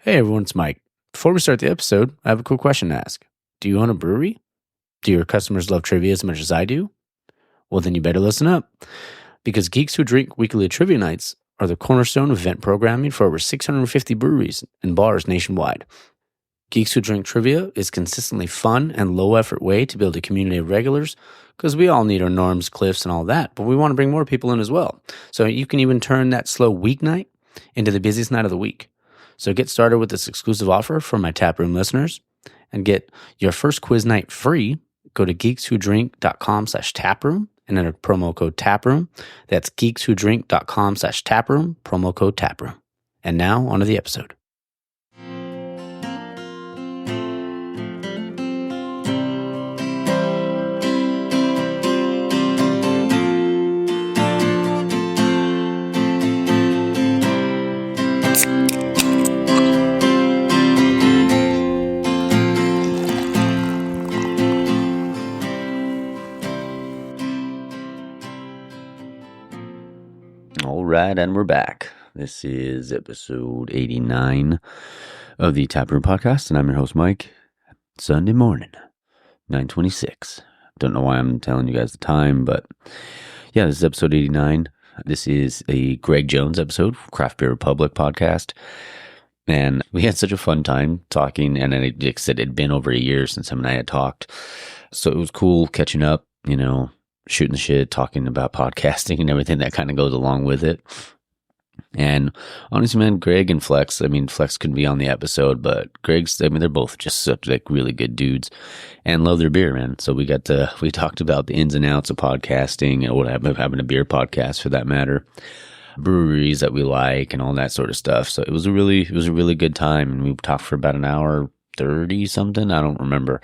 Hey everyone, it's Mike. Before we start the episode, I have a quick question to ask. Do you own a brewery? Do your customers love trivia as much as I do? Well, then you better listen up, because Geeks Who Drink weekly trivia nights are the cornerstone of event programming for over 650 breweries and bars nationwide. Geeks Who Drink Trivia is consistently fun and low-effort way to build a community of regulars, because we all need our norms, cliffs, and all that, but we want to bring more people in as well. So you can even turn that slow weeknight into the busiest night of the week. So get started with this exclusive offer for my taproom listeners and get your first quiz night free. Go to geekswhodrink.com/taproom and enter promo code taproom. That's geekswhodrink.com/taproom, promo code taproom. And now onto the episode. All right, and we're back. This is episode 89 of the Taproom Podcast, and I'm your host, Mike. Sunday morning, 9:26. Don't know why I'm telling you guys the time, but yeah, this is episode 89. This is a Greg Jones episode, Craft Beer Republic podcast, and we had such a fun time talking, and like I said, it had been over a year since him and I had talked, so it was cool catching up, shooting the shit, talking about podcasting and everything that kind of goes along with it. And honestly, man, Greg and Flex, Flex couldn't be on the episode, but Greg's, they're both just such like really good dudes and love their beer, man. So we talked about the ins and outs of podcasting and what having a beer podcast for that matter, breweries that we like and all that sort of stuff. So it was a really good time. And we talked for about an hour 30 something. I don't remember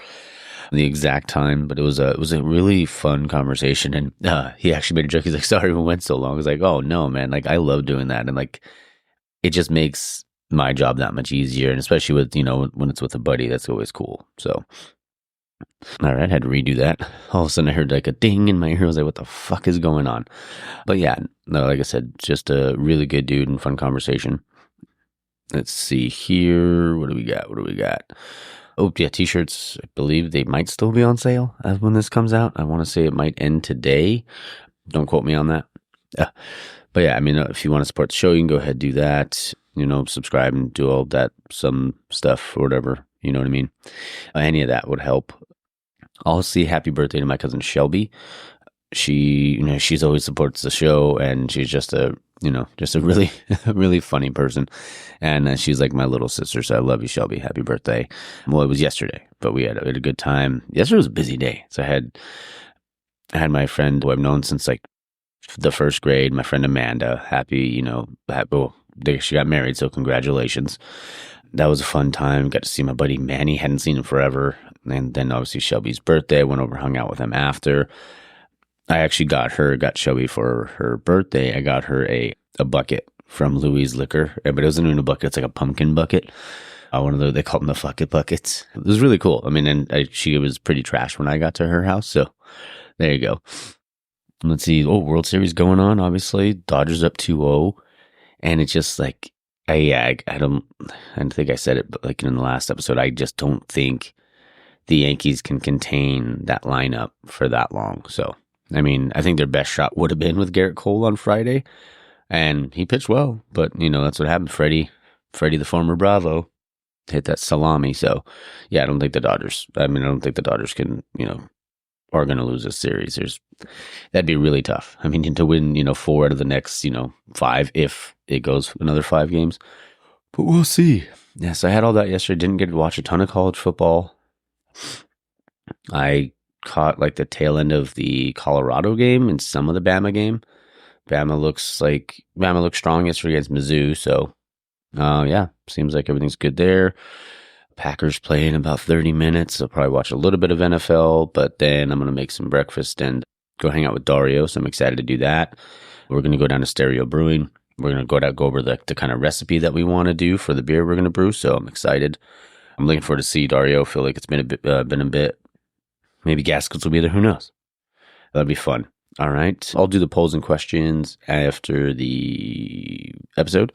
the exact time, but it was a really fun conversation. And he actually made a joke. He's like, sorry we went so long. I was like, oh no, man, like I love doing that. And like, it just makes my job that much easier. And especially with, when it's with a buddy, that's always cool. So, all right, I had to redo that. All of a sudden I heard like a ding in my ear. I was like, what the fuck is going on? But yeah, no, like I said, just a really good dude and fun conversation. Let's see here. What do we got? Oh, yeah, t-shirts, I believe they might still be on sale when this comes out. I want to say it might end today. Don't quote me on that. But yeah, if you want to support the show, you can go ahead and do that. Subscribe and do all that, some stuff or whatever. You know what I mean? Any of that would help. Also, happy birthday to my cousin Shelby. She, she's always supports the show, and she's just a really, really funny person. And she's like my little sister. So I love you, Shelby. Happy birthday. Well, it was yesterday, but we had a good time. Yesterday was a busy day. So I had my friend who I've known since like the first grade, my friend Amanda. She got married. So congratulations. That was a fun time. Got to see my buddy Manny. Hadn't seen him forever. And then obviously Shelby's birthday. I went over, hung out with him after. I actually got Shelby for her birthday. I got her a bucket from Louis Liquor, but it wasn't even a bucket. It's like a pumpkin bucket. One of those, they call them the fuck it buckets. It was really cool. She was pretty trash when I got to her house. So there you go. Let's see. Oh, World Series going on. Obviously, Dodgers up 2-0, and it's just like, I don't think I said it, but like in the last episode, I just don't think the Yankees can contain that lineup for that long. So. I think their best shot would have been with Garrett Cole on Friday, and he pitched well, but, that's what happened. Freddie, the former Bravo, hit that salami. So, yeah, I don't think the Dodgers can, are going to lose this series. That'd be really tough. To win, 4 out of the next, 5, if it goes another 5 games, but we'll see. Yes, I had all that yesterday. Didn't get to watch a ton of college football. I caught like the tail end of the Colorado game and some of the Bama game. Bama looks strong yesterday against Mizzou. So, yeah, seems like everything's good there. Packers play in about 30 minutes. I'll probably watch a little bit of NFL, but then I'm going to make some breakfast and go hang out with Dario. So I'm excited to do that. We're going to go down to Stereo Brewing. We're going to go over the kind of recipe that we want to do for the beer we're going to brew. So I'm excited. I'm looking forward to see Dario. Feel like it's been a bit. Maybe Gaskins will be there. Who knows? That'd be fun. All right. I'll do the polls and questions after the episode.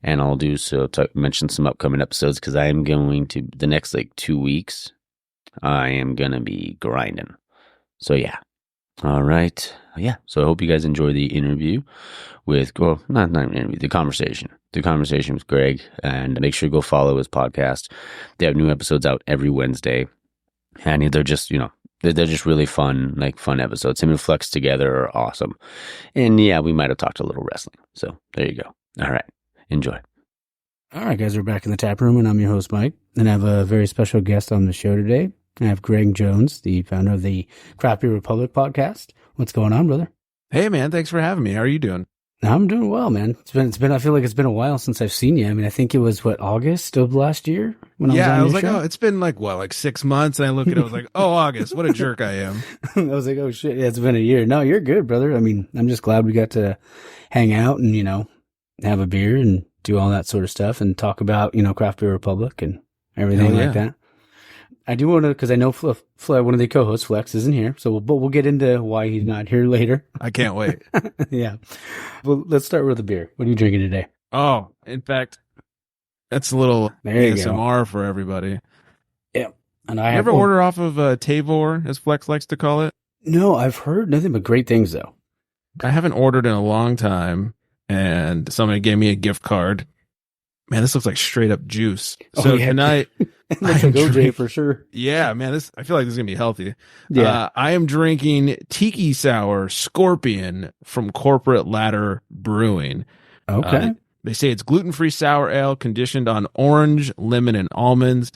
And I'll do so to mention some upcoming episodes because I am going to, the next like 2 weeks, I am going to be grinding. So yeah. All right. Yeah. So I hope you guys enjoy the interview with, well, not an interview, the conversation with Greg. And make sure to go follow his podcast. They have new episodes out every Wednesday. And they're just, they're just really fun, like fun episodes. Him and Flex together are awesome. And yeah, we might have talked a little wrestling. So there you go. All right. Enjoy. All right, guys, we're back in the tap room, and I'm your host, Mike. And I have a very special guest on the show today. I have Greg Jones, the founder of the Craft Beer Republic podcast. What's going on, brother? Hey, man. Thanks for having me. How are you doing? I'm doing well, man. It's been. I feel like it's been a while since I've seen you. I mean, I think it was August of last year when I was like, show? Oh, it's been like 6 months. And I look at it, I was like, oh, August. What a jerk I am. I was like, oh shit, yeah, it's been a year. No, you're good, brother. I mean, I'm just glad we got to hang out and have a beer and do all that sort of stuff and talk about Craft Beer Republic and everything like that. I do want to, because I know one of the co-hosts, Flex, isn't here, so we'll get into why he's not here later. I can't wait. Yeah. Well, let's start with the beer. What are you drinking today? Oh, in fact, that's a little ASMR for everybody. Yeah. And I ever order off of Tavor, as Flex likes to call it? No, I've heard nothing but great things, though. I haven't ordered in a long time, and somebody gave me a gift card. Man, this looks like straight up juice. So tonight, it looks like OJ for sure. Yeah, man, I feel like this is gonna be healthy. Yeah, I am drinking Tiki Sour Scorpion from Corporate Ladder Brewing. Okay. They say it's gluten-free sour ale conditioned on orange, lemon, and almonds.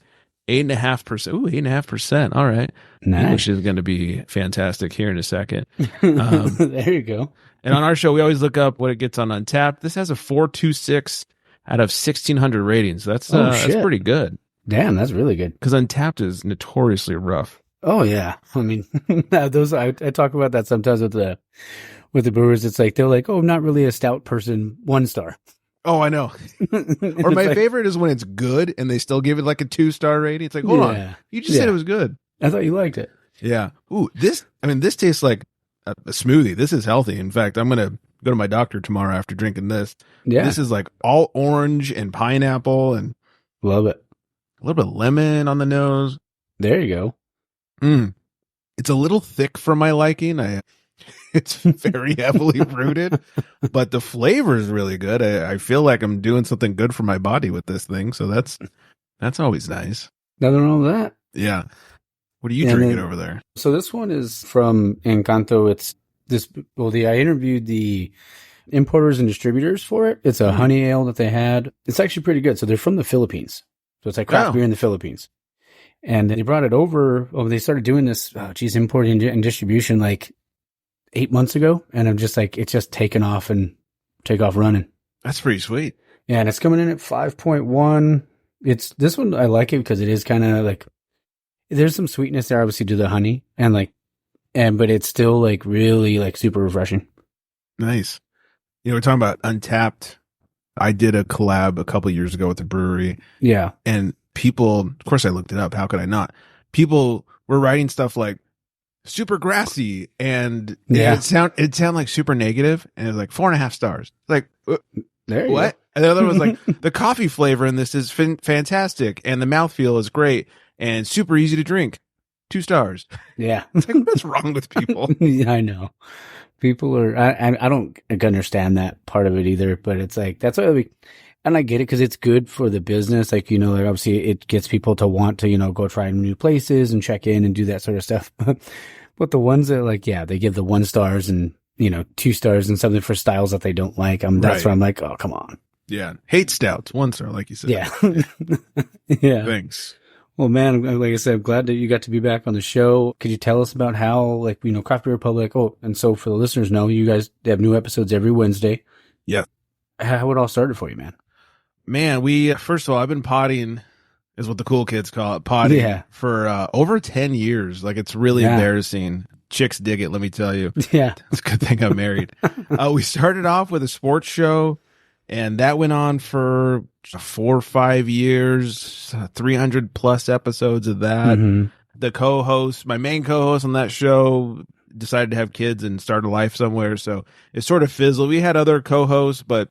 8.5%. Ooh, 8.5%. All right. Nice. English is going to be fantastic here in a second. There you go. And on our show, we always look up what it gets on Untappd. This has a 4.26 out of 1,600 ratings. That's pretty good. Damn, that's really good. Because Untappd is notoriously rough. Oh yeah, I mean, those I talk about that sometimes with the brewers. It's like they're like, oh, I'm not really a stout person. 1 star. Oh, I know. Or my favorite is when it's good and they still give it like a 2-star rating. It's like, hold on, you just said it was good. I thought you liked it. Yeah. Ooh, this tastes like a smoothie. This is healthy. In fact, I'm gonna go to my doctor tomorrow after drinking this. Yeah. This is like all orange and pineapple and love it. A little bit of lemon on the nose. There you go. It's a little thick for my liking. It's very heavily fruited, but the flavor is really good. I feel like I'm doing something good for my body with this thing, so that's always nice. Nothing wrong with that. Yeah. What are you drinking over there? So this one is from Encanto. I interviewed the importers and distributors for it. It's a honey ale that they had. It's actually pretty good. So they're from the Philippines. So it's like craft beer in the Philippines. And they brought it over. They started doing this, importing and distribution like 8 months ago. And I'm just like, it's just taken off running. That's pretty sweet. Yeah. And it's coming in at 5.1. This one, I like it because it is kind of like, there's some sweetness there, obviously, to the honey. But it's still like really like super refreshing. Nice. We're talking about Untappd. I did a collab a couple years ago with the brewery. Yeah. And people, of course I looked it up. How could I not? People were writing stuff like super grassy and it sound like super negative, and it's like 4.5 stars. Like, there you what? Go. And the other was like, the coffee flavor in this is fantastic and the mouthfeel is great and super easy to drink. 2 stars. Yeah. It's like, what's wrong with people? Yeah, I know. People are, I don't understand that part of it either, but it's like, that's why and I get it because it's good for the business. Like, like obviously it gets people to want to, go try new places and check in and do that sort of stuff. But the ones that they give the 1 stars and, 2 stars and something for styles that they don't like. That's where I'm like, oh, come on. Yeah. Hate stouts, 1 star, like you said. Yeah. Yeah. Thanks. Well, man, like I said, I'm glad that you got to be back on the show. Could you tell us about how, Craft Beer Republic? Oh, and so for the listeners know, you guys have new episodes every Wednesday. Yeah. How it all started for you, man? Man, first of all, I've been potting, is what the cool kids call it, potting, for over 10 years. Like, it's really embarrassing. Chicks dig it, let me tell you. Yeah. It's a good thing I'm married. We started off with a sports show, and that went on for 4 or 5 years, 300 plus episodes of that. Mm-hmm. The co-host, my main co-host on that show, decided to have kids and start a life somewhere. So it sort of fizzled. We had other co-hosts, but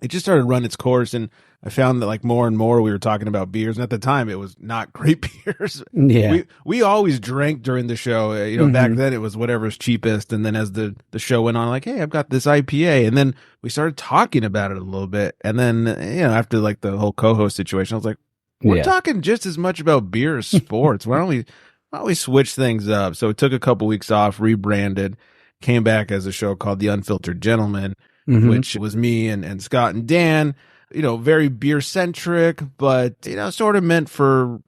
it just started to run its course. And I found that like more and more we were talking about beers. And at the time it was not great beers. Yeah. We always drank during the show. Back then it was whatever's cheapest. And then as the show went on, like, hey, I've got this IPA. And then we started talking about it a little bit. And then, after like the whole co-host situation, I was like, we're talking just as much about beer as sports. Why don't we switch things up? So it took a couple weeks off, rebranded, came back as a show called The Unfiltered Gentleman, which was me and Scott and Dan, very beer-centric, but, sort of meant for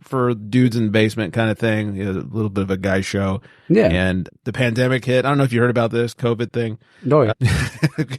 dudes in the basement kind of thing, a little bit of a guy show. Yeah. And the pandemic hit. I don't know if you heard about this COVID thing. No, yeah.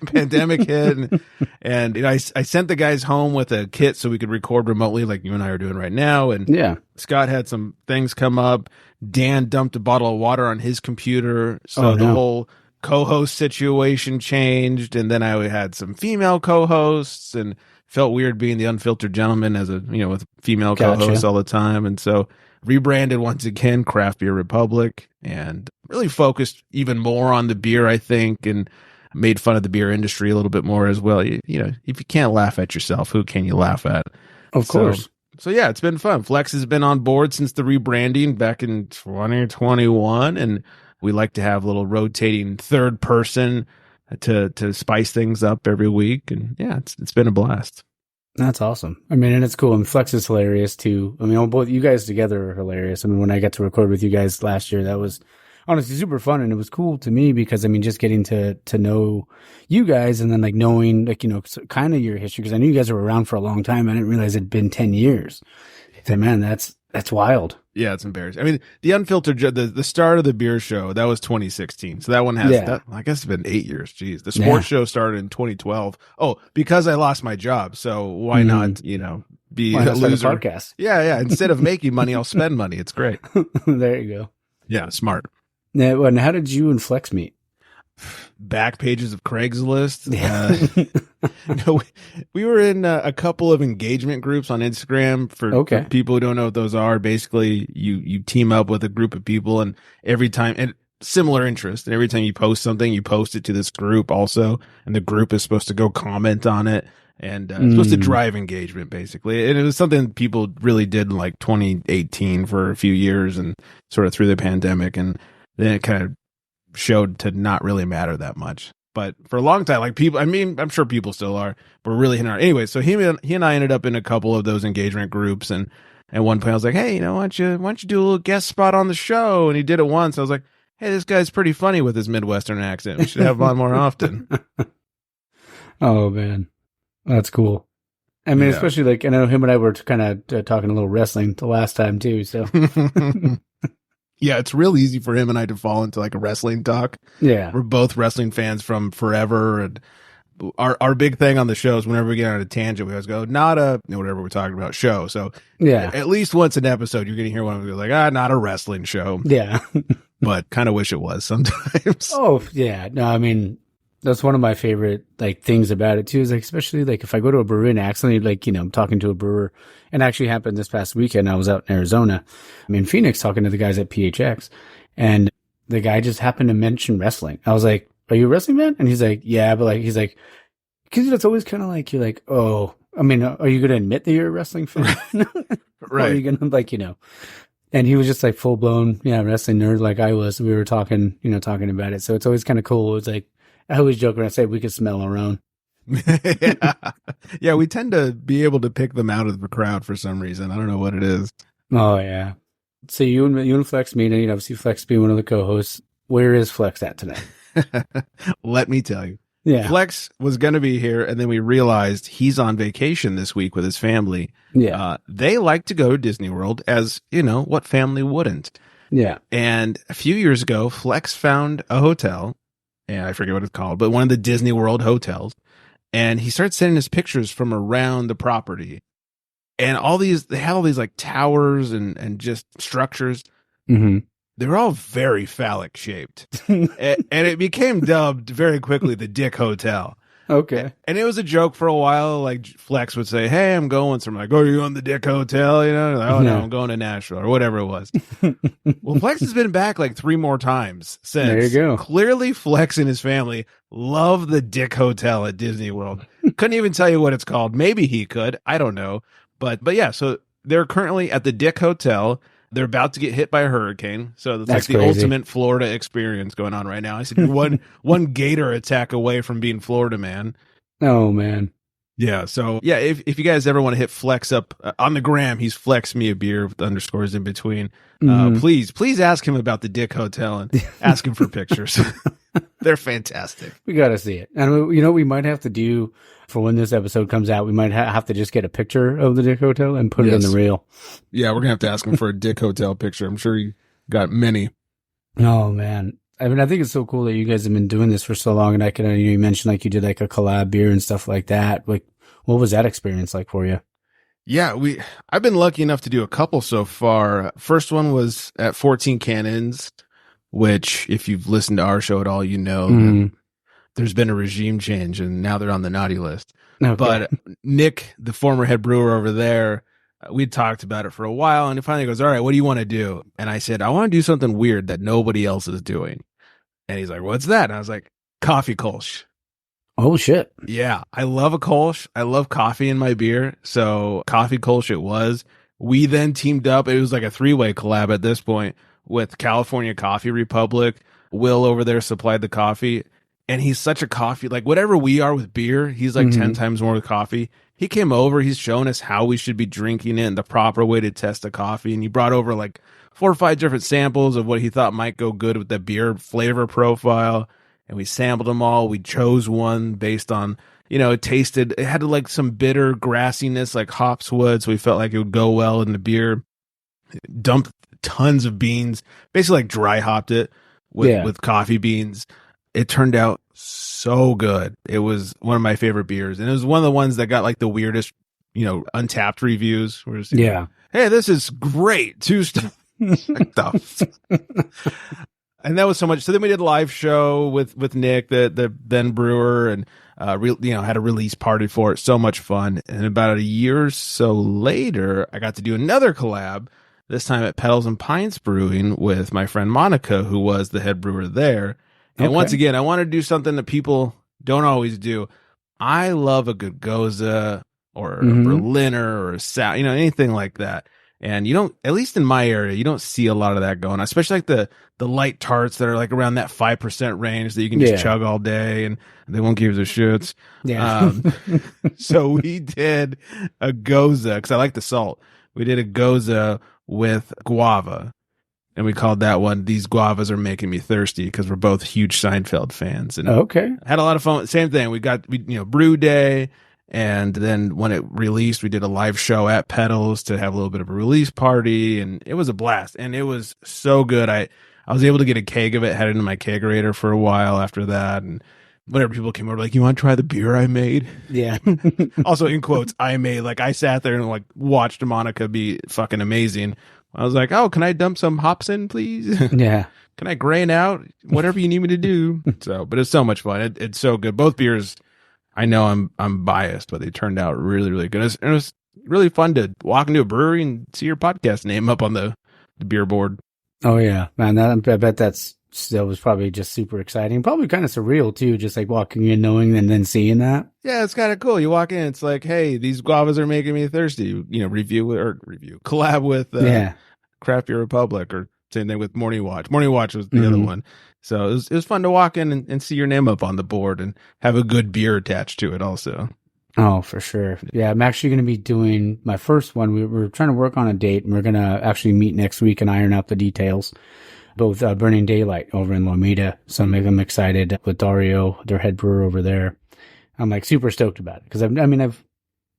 Pandemic hit. And I sent the guys home with a kit so we could record remotely like you and I are doing right now. And Scott had some things come up. Dan dumped a bottle of water on his computer. So the whole co-host situation changed. And then I had some female co-hosts and felt weird being the unfiltered gentleman as with female co-hosts all the time. And so rebranded once again, Craft Beer Republic, and really focused even more on the beer, I think, and made fun of the beer industry a little bit more as well. If you can't laugh at yourself, who can you laugh at? Of course. So yeah, it's been fun. Flex has been on board since the rebranding back in 2021, and we like to have a little rotating third person to spice things up every week. And yeah, it's been a blast. That's awesome. I mean, and it's cool. And Flex is hilarious too. I mean, both you guys together are hilarious. I mean, when I got to record with you guys last year, that was honestly super fun. And it was cool to me because, I mean, just getting to know you guys and then like knowing like, kind of your history. Cause I knew you guys were around for a long time. I didn't realize it'd been 10 years. So man, that's wild. Yeah, it's embarrassing. I mean, the Unfiltered, the start of the beer show, that was 2016. So that one has, I guess it's been 8 years. Jeez. The sports show started in 2012. Oh, because I lost my job. So why not, be a loser? Podcast. Yeah. Instead of making money, I'll spend money. It's great. There you go. Yeah, smart. Now, and how did you and Flex meet? Back pages of Craigslist. We were in a couple of engagement groups on Instagram for people who don't know what those are. Basically, you team up with a group of people, and every time, and similar interest, and every time you post something, you post it to this group also, and the group is supposed to go comment on it, and it's supposed to drive engagement basically. And it was something people really did in like 2018 for a few years, and sort of through the pandemic, and then it kind of showed to not really matter that much. But for a long time, like people, I mean, I'm sure people still are, but we're really hitting our, anyway. So he and I ended up in a couple of those engagement groups. And at one point I was like, hey, why don't you do a little guest spot on the show? And he did it once. I was like, hey, this guy's pretty funny with his Midwestern accent. We should have him on more often. Oh man, that's cool. I mean, especially like, I know him and I were kind of talking a little wrestling the last time too. So yeah, it's real easy for him and I to fall into like a wrestling talk. Yeah. We're both wrestling fans from forever. And our big thing on the show is whenever we get on a tangent, we always go, not a, whatever we're talking about, show. So at least once an episode, you're going to hear one of them go like, not a wrestling show. Yeah. But kind of wish it was sometimes. Oh, yeah. No, I mean, that's one of my favorite like things about it too, is like, especially like if I go to a brewery and accidentally like, I'm talking to a brewer, and actually happened this past weekend. I was out in Arizona. I'm in Phoenix talking to the guys at PHX, and the guy just happened to mention wrestling. I was like, are you a wrestling fan? And he's like, yeah, but like, he's like, cause it's always kind of like, you're like, oh, I mean, are you going to admit that you're a wrestling fan? Right. Or are you going to like, and he was just like full blown, wrestling nerd like I was. We were talking about it. So it's always kind of cool. It's like, I always joke when I say we could smell our own. Yeah, we tend to be able to pick them out of the crowd for some reason. I don't know what it is. Oh yeah. So you and Flex meet, and obviously Flex being one of the co-hosts. Where is Flex at today? Let me tell you. Yeah. Flex was going to be here, and then we realized he's on vacation this week with his family. Yeah. They like to go to Disney World, as what family wouldn't? Yeah. And a few years ago, Flex found a hotel. Yeah, I forget what it's called, but one of the Disney World hotels. And he started sending us pictures from around the property. And they have all these like towers and just structures. Mm-hmm. They're all very phallic shaped. And it became dubbed very quickly the Dick Hotel. Okay. And it was a joke for a while. Like Flex would say, "Hey, I'm going." So I'm like, "Oh, are you on the Dick Hotel?" You know, like, "Oh no, I'm going to Nashville," or whatever it was. Well, Flex has been back like 3 more times since. There you go. Clearly, Flex and his family love the Dick Hotel at Disney World. Couldn't even tell you what it's called. Maybe he could. I don't know. But yeah, so they're currently at the Dick Hotel. They're about to get hit by a hurricane. So it's That's like the crazy. ultimate Florida experience going on right now. I said you're one gator attack away from being Florida man. Oh man. Yeah. So yeah, if you guys ever want to hit Flex up on the gram, he's Flex me a beer with underscores in between. Please ask him about the Dick Hotel and ask him for pictures. They're fantastic. We got to see it. And you know, we might have to do for when this episode comes out, we might have to just get a picture of the Dick Hotel and put it in the reel. Yeah, we're gonna have to ask him for a Dick Hotel picture. I'm sure he got many. Oh man. I mean, I think it's so cool that you guys have been doing this for so long. And I can, you mentioned like you did like a collab beer and stuff like that. Like, what was that experience like for you? Yeah, I've been lucky enough to do a couple so far. First one was at 14 Cannons, which if you've listened to our show at all, you know that there's been a regime change and now they're on the naughty list. Okay. But Nick, the former head brewer over there, we talked about it for a while and he finally goes, "All right, what do you want to do?" And I said, "I want to do something weird that nobody else is doing." And he's like, "What's that?" And I was like, "Coffee Kolsch." Oh shit. Yeah, I love a Kolsch. I love coffee in my beer. So Coffee Kolsch it was. We then teamed up. It was like a 3-way collab at this point with California Coffee Republic. Will over there supplied the coffee. And he's such a coffee, like whatever we are with beer, he's like 10 times more with coffee. He came over, he's shown us how we should be drinking it and the proper way to test a coffee. And he brought over like 4 or 5 different samples of what he thought might go good with the beer flavor profile. And we sampled them all. We chose one based on, you know, it had like some bitter grassiness, like hops would. So we felt like it would go well in the beer. Dumped tons of beans, basically like dry hopped it with coffee beans. It turned out so good. It was one of my favorite beers. And it was one of the ones that got like the weirdest, you know, Untapped reviews. Hey, this is great. 2 stars. Like and that was so much. So then we did a live show with Nick, the then brewer, and had a release party for it. So much fun. And about a year or so later, I got to do another collab. This time at Petals and Pints Brewing with my friend Monica, who was the head brewer there. And once again, I wanted to do something that people don't always do. I love a good Goza or a Berliner or a Sal, you know, anything like that. And you don't, at least in my area, you don't see a lot of that going on, especially like the light tarts that are like around that 5% range that you can just chug all day and they won't give you the shits. Yeah. So we did a Goza because I like the salt. We did a Goza with guava and we called that one, "These Guavas Are Making Me Thirsty," because we're both huge Seinfeld fans. And had a lot of fun. Same thing. We brew day. And then when it released, we did a live show at Petals to have a little bit of a release party, and it was a blast. And it was so good. I was able to get a keg of it, had it in my kegerator for a while after that. And whenever people came over, like, "You want to try the beer I made?" Yeah. Also, in quotes, I made. Like, I sat there and like watched Monica be fucking amazing. I was like, "Oh, can I dump some hops in, please?" Yeah. "Can I grain out? Whatever you need me to do." So, but it's so much fun. It's so good. Both beers. I know I'm biased, but they turned out really, really good. It was really fun to walk into a brewery and see your podcast name up on the beer board. Oh yeah, man! I bet that was probably just super exciting. Probably kind of surreal too, just like walking in, knowing and then seeing that. Yeah, it's kind of cool. You walk in, it's like, "Hey, these guavas are making me thirsty." You know, collab with Craft Beer Republic, or same thing with Morning Watch. Morning Watch was the other one. So it was fun to walk in and see your name up on the board and have a good beer attached to it also. Oh, for sure. Yeah, I'm actually going to be doing my first one. We're trying to work on a date, and we're going to actually meet next week and iron out the details. Both Burning Daylight over in Lomita. So I'm excited with Dario, their head brewer over there. I'm like super stoked about it because I've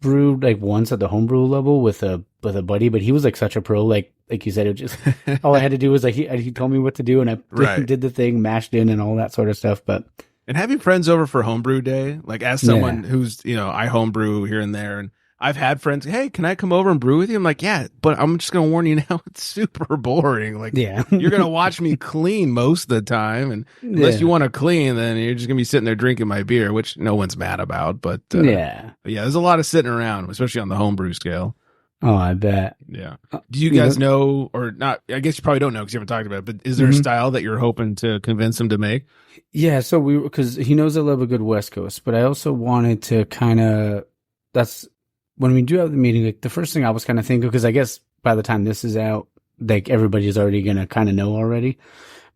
brewed like once at the homebrew level with a buddy, but he was like such a pro. Like you said, it just all I had to do was like he told me what to do, and I did the thing, mashed in, and all that sort of stuff. But and having friends over for homebrew day, like as someone who's I homebrew here and there, and I've had friends, hey, can I come over and brew with you? I'm like, yeah, but I'm just going to warn you now, it's super boring. Like, Yeah. you're going to watch me clean most of the time. And unless you want to clean, then you're just going to be sitting there drinking my beer, which no one's mad about. But yeah, there's a lot of sitting around, especially on the homebrew scale. Oh, I bet. Yeah. Do you guys know, or not? I guess you probably don't know because you haven't talked about it, but is there a style that you're hoping to convince him to make? Yeah. So because he knows I love a good West Coast, but I also wanted to kind of, that's when we do have the meeting, like the first thing I was kind of thinking, because I guess by the time this is out, like everybody's already going to kind of know already.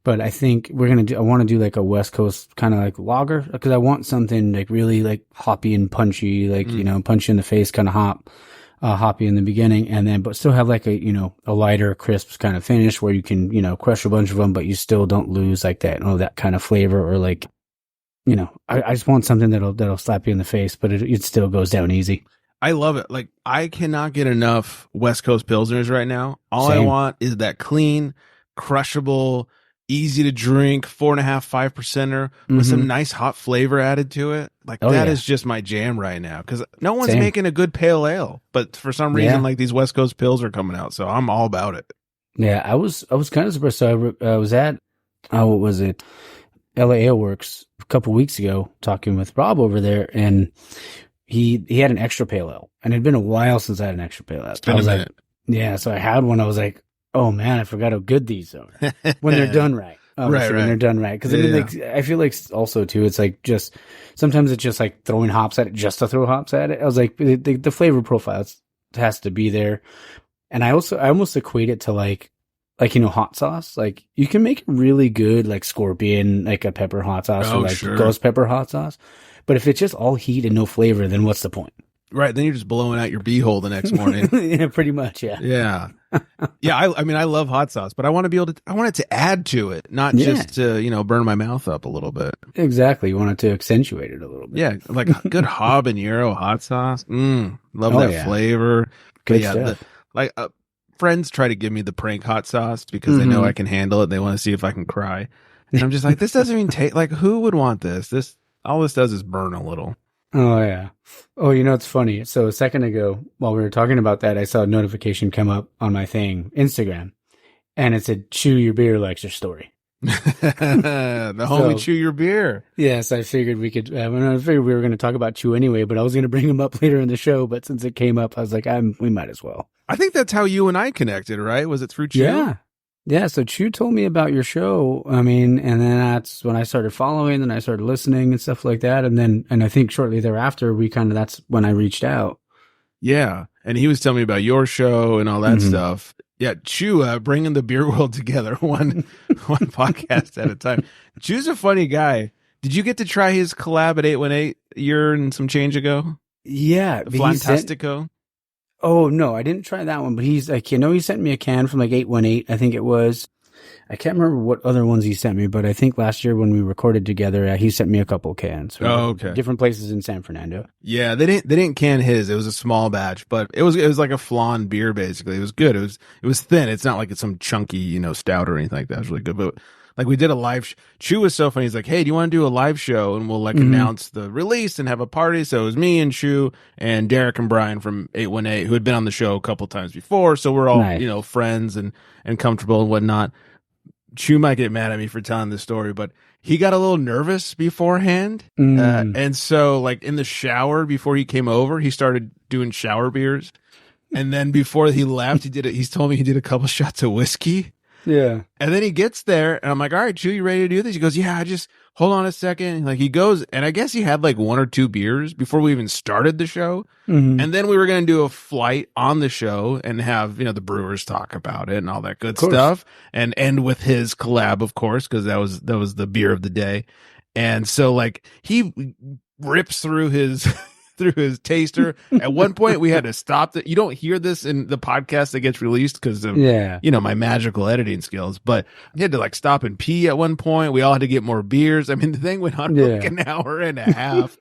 But I think I want to do like a West Coast kind of like lager, because I want something like really like hoppy and punchy, like, punchy in the face kind of hoppy in the beginning, and then, but still have like a lighter, crisp kind of finish where you can, crush a bunch of them, but you still don't lose like that kind of flavor, or like, I just want something that'll slap you in the face, but it still goes down easy. I love it. Like, I cannot get enough West Coast Pilsners right now. All I want is that clean, crushable, easy to drink 4.5%, 5%er with some nice hot flavor added to it. Like, that is just my jam right now, because no one's making a good pale ale, but for some reason, like, these West Coast Pils are coming out, so I'm all about it. Yeah, I was kind of surprised. So I was at what was it, LA Ale Works a couple weeks ago, talking with Rob over there, and he had an extra pale ale, and it had been a while since I had an extra pale ale. It's been a minute. Yeah, so I had one. I was like, oh man, I forgot how good these are when they're done right. When they're done right. Because I mean, like, I feel like also too, it's like sometimes it's just like throwing hops at it just to throw hops at it. I was like, the flavor profile has to be there. And I almost equate it to like, hot sauce. Like, you can make really good, like, Scorpion, like a pepper hot sauce, or like ghost pepper hot sauce. But if it's just all heat and no flavor, then what's the point? Right. Then you're just blowing out your beehole the next morning. Yeah, pretty much. Yeah. Yeah. Yeah. I mean, I love hot sauce, but I want it to add to it, not just to, burn my mouth up a little bit. Exactly. You want it to accentuate it a little bit. Yeah. Like good habanero hot sauce. Love that flavor. Good stuff. Friends try to give me the prank hot sauce because they know I can handle it. They want to see if I can cry. And I'm just like, this doesn't even taste like, who would want this? All this does is burn a little. Oh, yeah. Oh, it's funny. So a second ago, while we were talking about that, I saw a notification come up on my thing, Instagram, and it said, "Chew Your Beer Likes Your Story." The homie Chew Your Beer. Yes, I figured we could. I figured we were going to talk about Chew anyway, but I was going to bring him up later in the show. But since it came up, I was like, we might as well. I think that's how you and I connected, right? Was it through Chew? Yeah. Yeah, so Chew told me about your show. I mean, and then that's when I started following, and I started listening and stuff like that. And I think shortly thereafter, that's when I reached out. Yeah. And he was telling me about your show and all that stuff. Yeah. Chew, bringing the beer world together one podcast at a time. Chew's a funny guy. Did you get to try his collab at 818 a year and some change ago? Yeah. Fantastico? Oh, no, I didn't try that one, but he's like, he sent me a can from like 818, I think it was. I can't remember what other ones he sent me, but I think last year when we recorded together, he sent me a couple of cans from okay. different places in San Fernando. Yeah, they didn't can his. It was a small batch, but it was like a flan beer basically. It was good. It was thin. It's not like it's some chunky, stout or anything like that. It was really good. But like we did a live Chew was so funny. He's like, "Hey, do you want to do a live show and we'll like announce the release and have a party?" So it was me and Chew and Derek and Brian from 818 who had been on the show a couple times before. So we're all, nice. Friends and comfortable and whatnot. Chew might get mad at me for telling this story, but he got a little nervous beforehand. And so like in the shower before he came over, he started doing shower beers. And then before he left, he's told me he did a couple shots of whiskey. Yeah. And then he gets there and I'm like, "All right, Chew, you ready to do this?" He goes, "Yeah, just hold on a second." Like he goes, and I guess he had like 1 or 2 beers before we even started the show. And then we were going to do a flight on the show and have, the brewers talk about it and all that good stuff and end with his collab, of course, because that was the beer of the day. And so like he rips through his taster. At one point we had to stop it. You don't hear this in the podcast that gets released because of my magical editing skills, but he had to like stop and pee at one point. We all had to get more beers. I mean, the thing went on for like an hour and a half.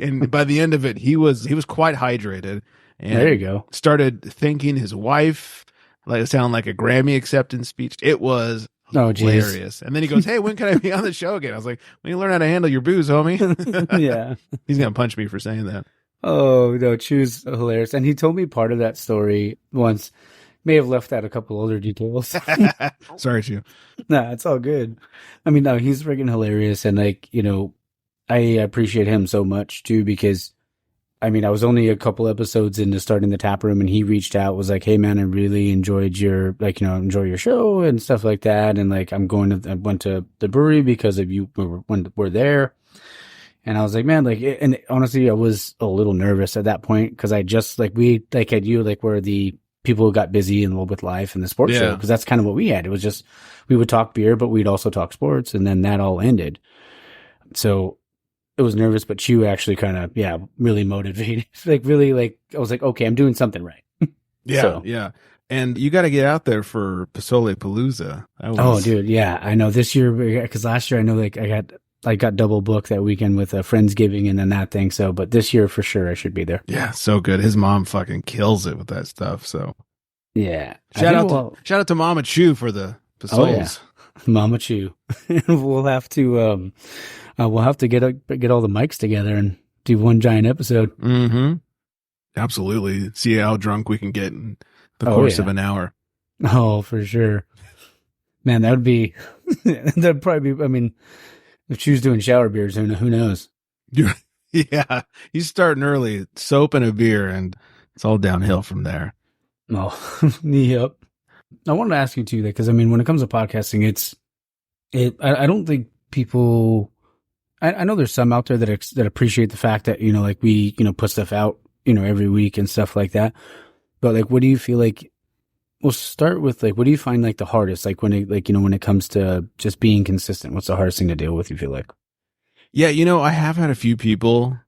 And by the end of it, he was quite hydrated. And there you go. Started thanking his wife, like it sounded like a Grammy acceptance speech. It was hilarious. And then he goes, "Hey, when can I be on the show again?" I was like, "When you learn how to handle your booze, homie." Yeah. He's going to punch me for saying that. Oh, no, Chew's hilarious. And he told me part of that story once. May have left out a couple other details. Sorry, Chew. Nah, it's all good. I mean, no, he's freaking hilarious. And like, I appreciate him so much too, because I mean, I was only a couple episodes into starting the tap room and he reached out, was like, hey man, I really enjoyed your, enjoy your show and stuff like that. And like, I went to the brewery because of you, when we're there. And I was like, man, like, and honestly, I was a little nervous at that point because I just we had you where the people who got busy and with life and the sports show, because that's kind of what we had. It was just, we would talk beer, but we'd also talk sports, and then that all ended. So it was nervous, but you actually kind of, really motivated. I was like, okay, I'm doing something right. Yeah. Yeah. And you got to get out there for Pasole Palooza. Oh, dude. Yeah. I know this year, because last year I know I got double booked that weekend with a Friendsgiving and then that thing. So, but this year for sure I should be there. Yeah, so good. His mom fucking kills it with that stuff. So yeah, shout out to Mama Chew for the Pasoles. Oh, yeah. Mama Chew. We'll have to get all the mics together and do one giant episode. Mm-hmm. Absolutely. See how drunk we can get in the course of an hour. Oh, for sure. Man, that'd probably be. I mean, if Chew's doing shower beers, who knows? Yeah, he's starting early, soap and a beer, and it's all downhill from there. Oh, yep. I wanted to ask you too, because I mean, when it comes to podcasting, I don't think people. I know there's some out there that appreciate the fact that we put stuff out every week and stuff like that. But what do you feel like? We'll start with what do you find the hardest? When it comes to just being consistent, what's the hardest thing to deal with? You feel like? Yeah, I have had a few people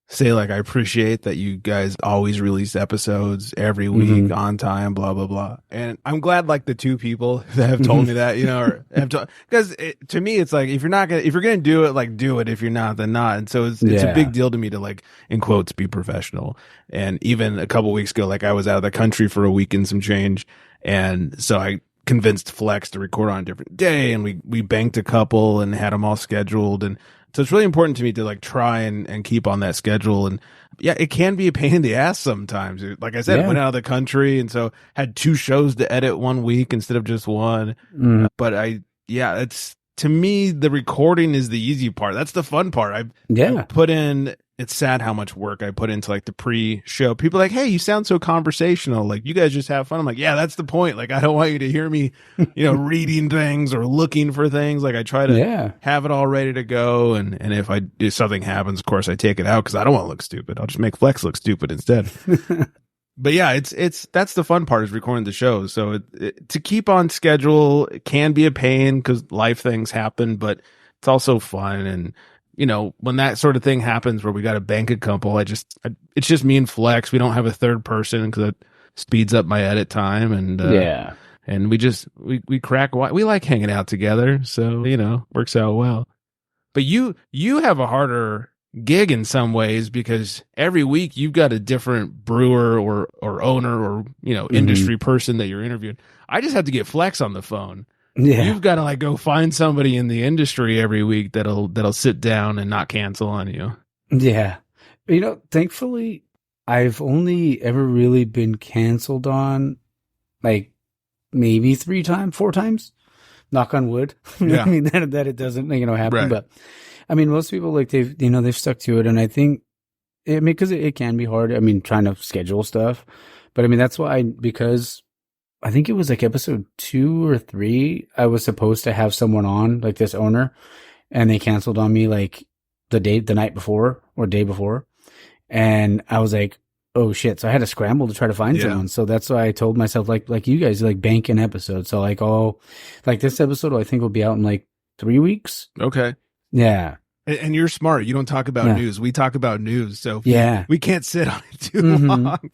say I appreciate that you guys always release episodes every week on time, blah blah blah. And I'm glad the two people that have told me that, or have because to me it's if you're gonna do it, do it. If you're not, then not. And so it's a big deal to me to in quotes be professional. And even a couple weeks ago, I was out of the country for a week and some change, and so I convinced Flex to record on a different day, and we banked a couple and had them all scheduled. And so it's really important to me to try and keep on that schedule. And yeah, it can be a pain in the ass sometimes. Like I said, went out of the country, and so had 2 shows to edit one week instead of just one. But it's, to me, the recording is the easy part. That's the fun part. I put in, it's sad how much work I put into the pre-show. People are like, hey, you sound so conversational. You guys just have fun. I'm like, yeah, that's the point. I don't want you to hear me, reading things or looking for things. I try to have it all ready to go. And if something happens, of course I take it out because I don't want to look stupid. I'll just make Flex look stupid instead. But yeah, that's the fun part, is recording the show. So to keep on schedule, it can be a pain because life things happen, but it's also fun. And when that sort of thing happens where we got to bank a couple, it's just me and Flex. We don't have a third person because it speeds up my edit time. And and we crack. We like hanging out together, so works out well. But you have a harder gig in some ways because every week you've got a different brewer or owner or industry person that you're interviewing. I just have to get Flex on the phone. Yeah. You've got to go find somebody in the industry every week that'll sit down and not cancel on you. Yeah. Thankfully, I've only ever really been canceled on maybe 4 times. Knock on wood. Yeah. I mean, that it doesn't, happen. Right. But I mean, most people they've stuck to it. And I think, because it can be hard. I mean, trying to schedule stuff, but I mean, that's why, because I think it was episode 2 or 3. I was supposed to have someone on, this owner, and they canceled on me the night before or day before. And I was like, oh shit. So I had to scramble to try to find someone. So that's why I told myself, you guys bank an episode. So this episode I think will be out in 3 weeks. Okay. Yeah. And you're smart. You don't talk about news. We talk about news. So we can't sit on it too long.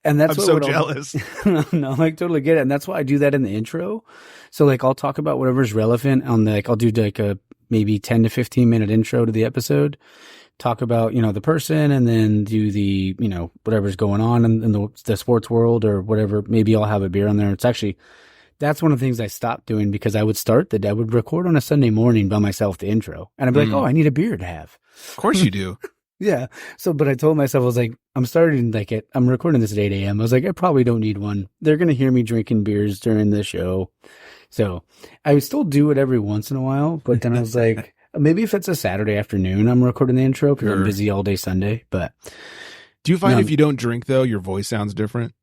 And that's I'm so jealous. No, totally get it. And that's why I do that in the intro. So I'll talk about whatever's relevant on I'll do a maybe 10 to 15 minute intro to the episode, talk about, the person, and then do the, whatever's going on in the sports world or whatever. Maybe I'll have a beer on there. That's one of the things I stopped doing because I would record on a Sunday morning by myself, the intro, and I'd be like, oh, I need a beer to have. Of course you do. Yeah. So, but I told myself, I was like, I'm recording this at 8 a.m. I was like, I probably don't need one. They're going to hear me drinking beers during the show. So I would still do it every once in a while. But then I was like, maybe if it's a Saturday afternoon, I'm recording the intro because I'm busy all day Sunday. But do you find if you don't drink though, your voice sounds different?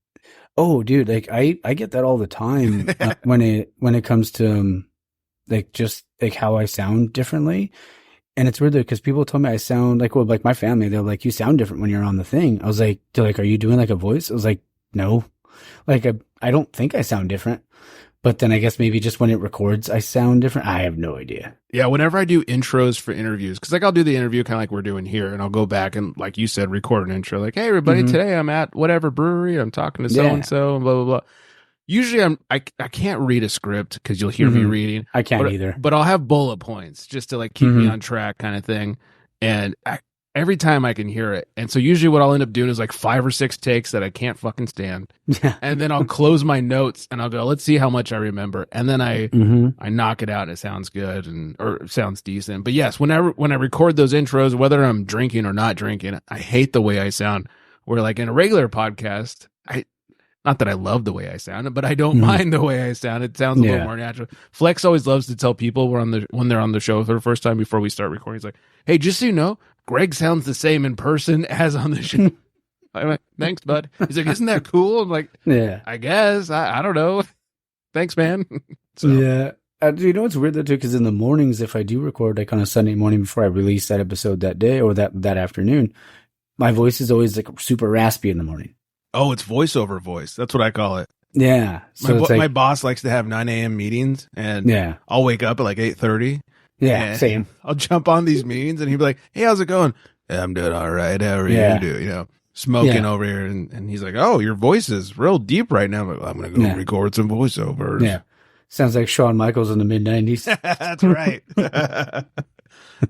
oh, dude, like I get that all the time when it comes to like just like how I sound differently. And it's weird though, because people told me I sound like, well, like my family, they're like, you sound different when you're on the thing. I was like, they're like, are you doing like a voice? I was like, no, like I don't think I sound different. But then I guess maybe just when it records, I sound different. I have no idea. Yeah, whenever I do intros for interviews, because like I'll do the interview kind of like we're doing here, and I'll go back and like you said, record an intro. Like, hey everybody, today I'm at whatever brewery. I'm talking to so and so, and blah blah blah. Usually I can't read a script because you'll hear me reading. I can't either. But I'll have bullet points just to like keep me on track, kind of thing. And every time I can hear it. And so usually what I'll end up doing is like 5 or 6 takes that I can't fucking stand. And then I'll close my notes and I'll go, let's see how much I remember. And then I knock it out and it sounds good or sounds decent. But yes, when I record those intros, whether I'm drinking or not drinking, I hate the way I sound. Where like in a regular podcast, not that I love the way I sound, but I don't mind the way I sound. It sounds a little more natural. Flex always loves to tell people when they're on the show for the first time before we start recording. He's like, hey, just so you know, Greg sounds the same in person as on the show. I'm like, thanks, bud. He's like, isn't that cool? I'm like, yeah, I guess. I don't know. Thanks, man. So. Yeah. You know what's weird though too? Because in the mornings, if I do record like on a Sunday morning before I release that episode that day or that afternoon, my voice is always like super raspy in the morning. Oh, it's voiceover voice. That's what I call it. Yeah. So my boss likes to have 9 a.m. meetings, and I'll wake up at like 8:30. Yeah, same. I'll jump on these meetings, and he'll be like, hey, how's it going? Yeah, I'm doing all right. How are you doing? You know, smoking over here. And he's like, oh, your voice is real deep right now. I'm like, well, I'm going to go record some voiceovers. Yeah. Sounds like Shawn Michaels in the mid-90s. That's right.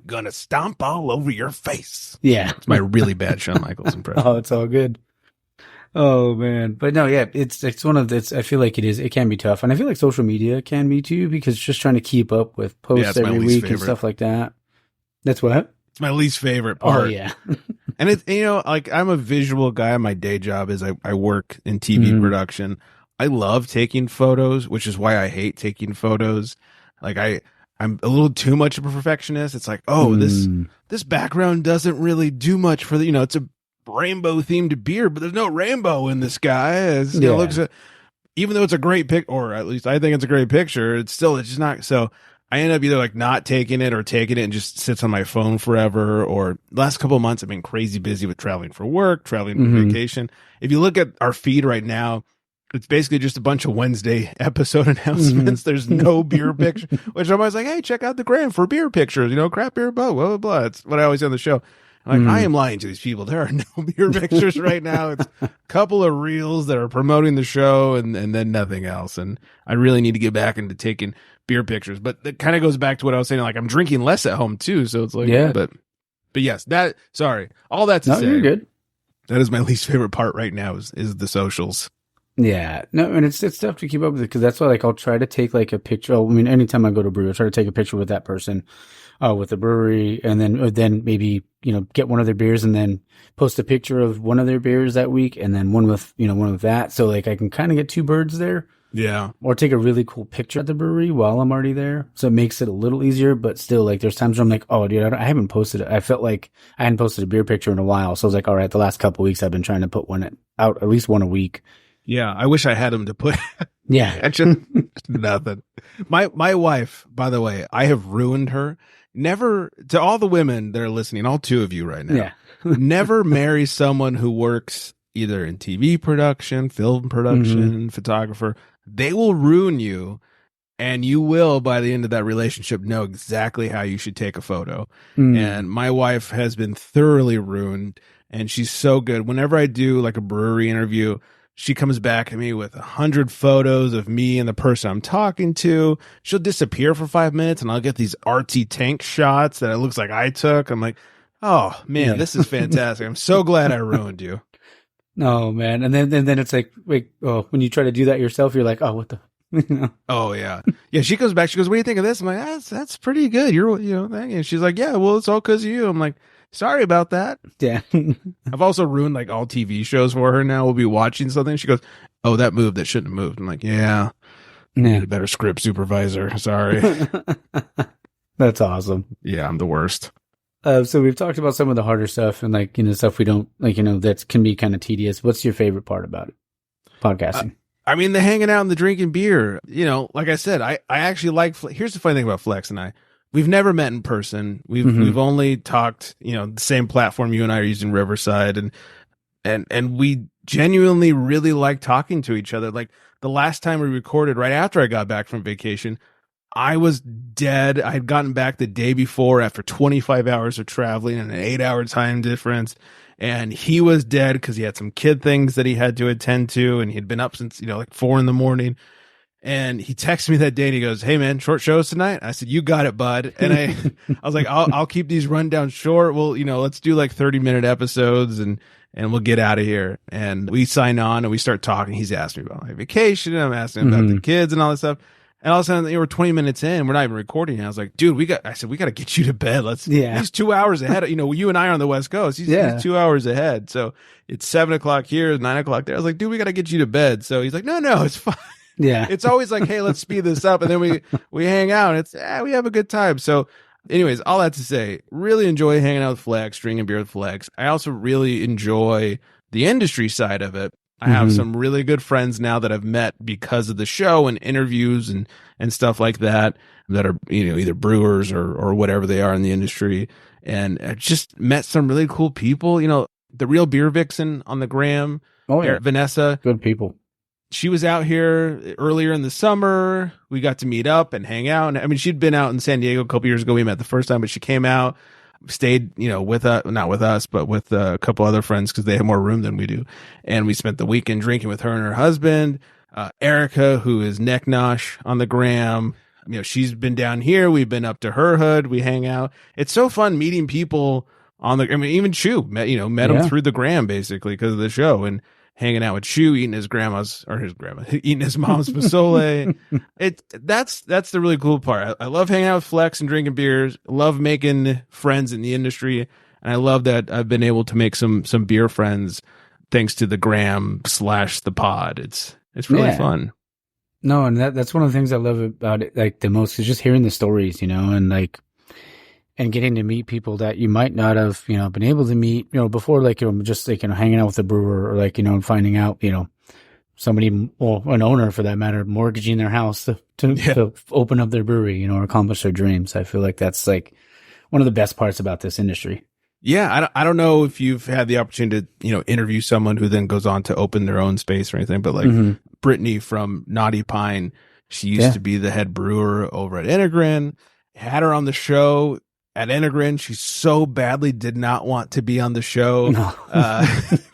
Gonna stomp all over your face. Yeah. It's my really bad Shawn Michaels impression. Oh, it's all good. Oh man. But no, yeah, it's one of I feel like it can be tough. And I feel like social media can be too, because just trying to keep up with posts every week and stuff like that. That's what? It's my least favorite part. Oh yeah. And it's, you know, like I'm a visual guy. My day job is I work in TV production. I love taking photos, which is why I hate taking photos. Like I'm a little too much of a perfectionist. It's like, oh, this background doesn't really do much for the, you know, it's a rainbow themed beer, but there's no rainbow in the sky. It looks, even though it's a great pic, or at least I think it's a great picture, it's just not. So I end up either like not taking it or taking it and just sits on my phone forever. Or the last couple of months, I've been crazy busy with traveling for work, traveling for vacation. If you look at our feed right now, it's basically just a bunch of Wednesday episode announcements. There's no beer picture, which I'm always like, hey, check out the gram for beer pictures, you know, craft beer, blah, blah, blah. That's what I always say on the show. I'm like, I am lying to these people. There are no beer pictures right now. It's a couple of reels that are promoting the show and then nothing else. And I really need to get back into taking beer pictures. But that kind of goes back to what I was saying. Like, I'm drinking less at home too. So it's like, but yes, all that to say, you're good. That is my least favorite part right now is the socials. Yeah, no, and it's tough to keep up with it, because that's why, like, I'll try to take like a picture. I mean, anytime I go to a brewery, I'll try to take a picture with that person, with the brewery, and then maybe, you know, get one of their beers and then post a picture of one of their beers that week, and then one with that. So like I can kind of get 2 birds there. Yeah. Or take a really cool picture at the brewery while I'm already there. So it makes it a little easier, but still, like, there's times where I'm like, oh, dude, I haven't posted it. I felt like I hadn't posted a beer picture in a while. So I was like, all right, the last couple of weeks I've been trying to put one out, at least one a week. Yeah, I wish I had him to put. Yeah, nothing. My wife, by the way, I have ruined her. Never, to all the women that are listening, all 2 of you right now. Yeah, never marry someone who works either in TV production, film production, photographer. They will ruin you, and you will, by the end of that relationship, know exactly how you should take a photo. And my wife has been thoroughly ruined, and she's so good. Whenever I do like a brewery interview, she comes back at me with 100 photos of me and the person I'm talking to. She'll disappear for 5 minutes, and I'll get these artsy tank shots that it looks like I took. I'm like, oh man, this is fantastic. I'm so glad I ruined you. No, man. And then it's like, wait, when you try to do that yourself, you're like, oh, what the? You know? Oh yeah. Yeah. She goes back. She goes, what do you think of this? I'm like, that's pretty good. You're, you know, and she's like, yeah, well, it's all because of you. I'm like, sorry about that. Yeah. I've also ruined like all TV shows for her now. We'll be watching something. She goes, oh, that moved. That shouldn't have moved. I'm like, yeah. Need a better script supervisor. Sorry. That's awesome. Yeah, I'm the worst. So we've talked about some of the harder stuff and like, stuff we don't like, that can be kind of tedious. What's your favorite part about it? Podcasting. I mean, the hanging out and the drinking beer, like I said, I actually like, here's the funny thing about Flex and I. We've never met in person. We've only talked, the same platform you and I are using, Riverside, and we genuinely really like talking to each other. Like the last time we recorded right after I got back from vacation, I was dead. I had gotten back the day before after 25 hours of traveling and an 8-hour time difference. And he was dead because he had some kid things that he had to attend to. And he'd been up since, like 4 a.m. And he texted me that day and he goes, hey man, short shows tonight? I said, you got it, bud. And I was like, I'll keep these rundowns short. Well, let's do like 30-minute episodes and we'll get out of here. And we sign on and we start talking. He's asking me about my vacation. And I'm asking him about the kids and all this stuff. And all of a sudden, we're 20 minutes in. We're not even recording. And I was like, dude, we got to get you to bed. He's 2 hours ahead. You and I are on the West Coast. He's 2 hours ahead. So it's 7 o'clock here, 9 o'clock there. I was like, dude, we got to get you to bed. So he's like, no, it's fine. Yeah. It's always like, hey, let's speed this up. And then we hang out and we have a good time. So anyways, all that to say, really enjoy hanging out with Flex, drinking beer with Flex. I also really enjoy the industry side of it. I have some really good friends now that I've met because of the show and interviews and stuff like that are, either brewers or whatever they are in the industry. And I just met some really cool people, the real beer vixen on the gram. Oh, yeah. Vanessa. Good people. She was out here earlier in the summer. We got to meet up and hang out. And I mean, she'd been out in San Diego a couple years ago. We met the first time, but she came out, stayed, with us, not with us, but with a couple other friends because they have more room than we do. And we spent the weekend drinking with her and her husband, Erica, who is Neck Nosh on the gram. She's been down here. We've been up to her hood. We hang out. It's so fun meeting people even Chu met him through the gram basically because of the show and hanging out with Chu, eating his mom's pozole. That's the really cool part. I love hanging out with Flex and drinking beers. Love making friends in the industry. And I love that I've been able to make some beer friends thanks to the gram / the pod. It's really fun. No, and that's one of the things I love about it, like the most, is just hearing the stories, and like, and getting to meet people that you might not have, been able to meet, before, like, just like, hanging out with a brewer or like, and finding out, somebody, or an owner for that matter, mortgaging their house to open up their brewery, or accomplish their dreams. I feel like that's like one of the best parts about this industry. Yeah, I don't know if you've had the opportunity to, interview someone who then goes on to open their own space or anything, but like Brittany from Naughty Pine, she used to be the head brewer over at Integrin. Had her on the show at Integrin. She so badly did not want to be on the show. No.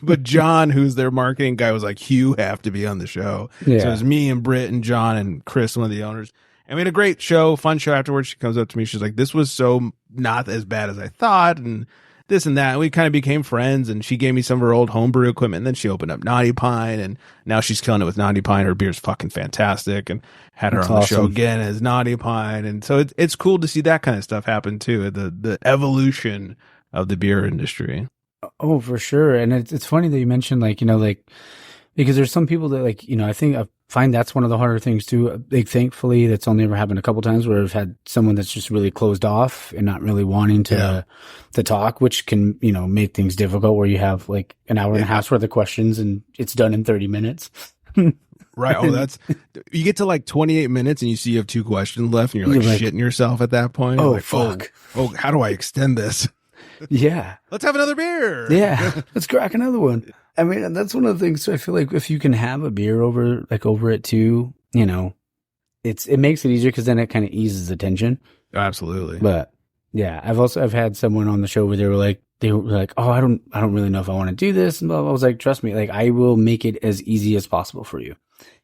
But John, who's their marketing guy, was like, you have to be on the show. Yeah. So it was me and Britt and John and Chris, one of the owners. And we had a great show, fun show afterwards. She comes up to me. She's like, this was so not as bad as I thought. And this and that. And we kind of became friends, and she gave me some of her old homebrew equipment. And then she opened up Naughty Pine, and now she's killing it with Naughty Pine. Her beer's fucking fantastic, and had her on the show again as Naughty Pine. And so it's cool to see that kind of stuff happen too. The evolution of the beer industry. Oh, for sure. And it's funny that you mentioned like, because there's some people that like, I find that's one of the harder things too. Like, thankfully, that's only ever happened a couple times where I've had someone that's just really closed off and not really wanting to talk, which can, make things difficult where you have like an hour and a half's worth of questions and it's done in 30 minutes. Right. Oh, you get to like 28 minutes and you see you have 2 questions left and you're like shitting yourself at that point. Oh, like, fuck. Oh, how do I extend this? Yeah. Let's have another beer. Yeah. Let's crack another one. I mean, that's one of the things. So I feel like if you can have a beer over it too, it makes it easier because then it kind of eases the tension. Absolutely. But yeah, I've had someone on the show where they were like, oh, I don't really know if I want to do this. And blah, blah. I was like, trust me, like I will make it as easy as possible for you.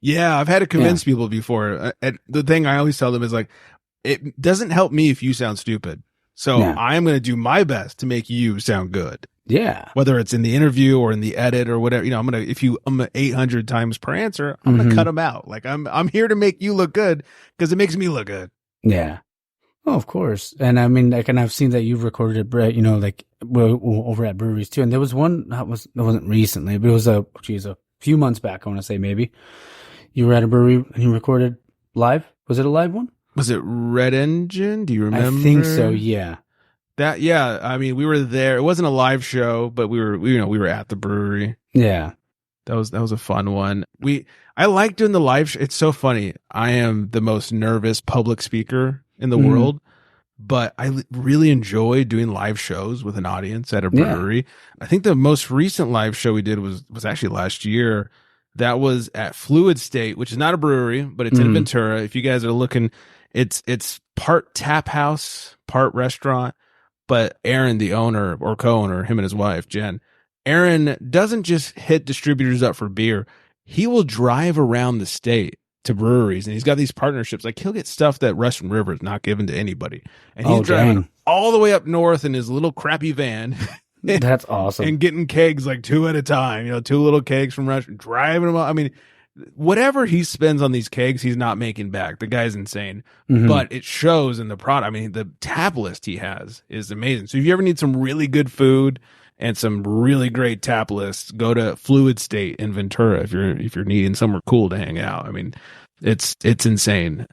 Yeah. I've had to convince people before. The thing I always tell them is like, it doesn't help me if you sound stupid. So I'm going to do my best to make you sound good. Yeah. Whether it's in the interview or in the edit or whatever, if I'm 800 times per answer, I'm going to cut them out. Like I'm here to make you look good because it makes me look good. Yeah. Oh, of course. And I mean, like, and I've seen that you've recorded it, Brett, like over at breweries too. And there was one that wasn't recently, but it was a few months back. I want to say maybe you were at a brewery and you recorded live. Was it a live one? Was it Red Engine? Do you remember? I think so. Yeah. Yeah. I mean, we were there. It wasn't a live show, but we were at the brewery. Yeah. That was a fun one. I like doing the live show. It's so funny. I am the most nervous public speaker in the world, but I really enjoy doing live shows with an audience at a brewery. I think the most recent live show we did was actually last year. That was at Fluid State, which is not a brewery, but it's in Ventura. If you guys are looking, it's part tap house, part restaurant. But Aaron, the owner or co-owner, him and his wife, Jen, Aaron doesn't just hit distributors up for beer. He will drive around the state to breweries, and he's got these partnerships. Like, he'll get stuff that Russian River is not given to anybody. And he's driving all the way up north in his little crappy van. That's awesome. And getting kegs like 2 at a time, 2 little kegs from Russia, driving them up. I mean, whatever he spends on these kegs, he's not making back. The guy's insane, but it shows in the product. I mean, the tap list he has is amazing. So if you ever need some really good food and some really great tap lists, go to Fluid State in Ventura if you're needing somewhere cool to hang out. I mean, it's insane.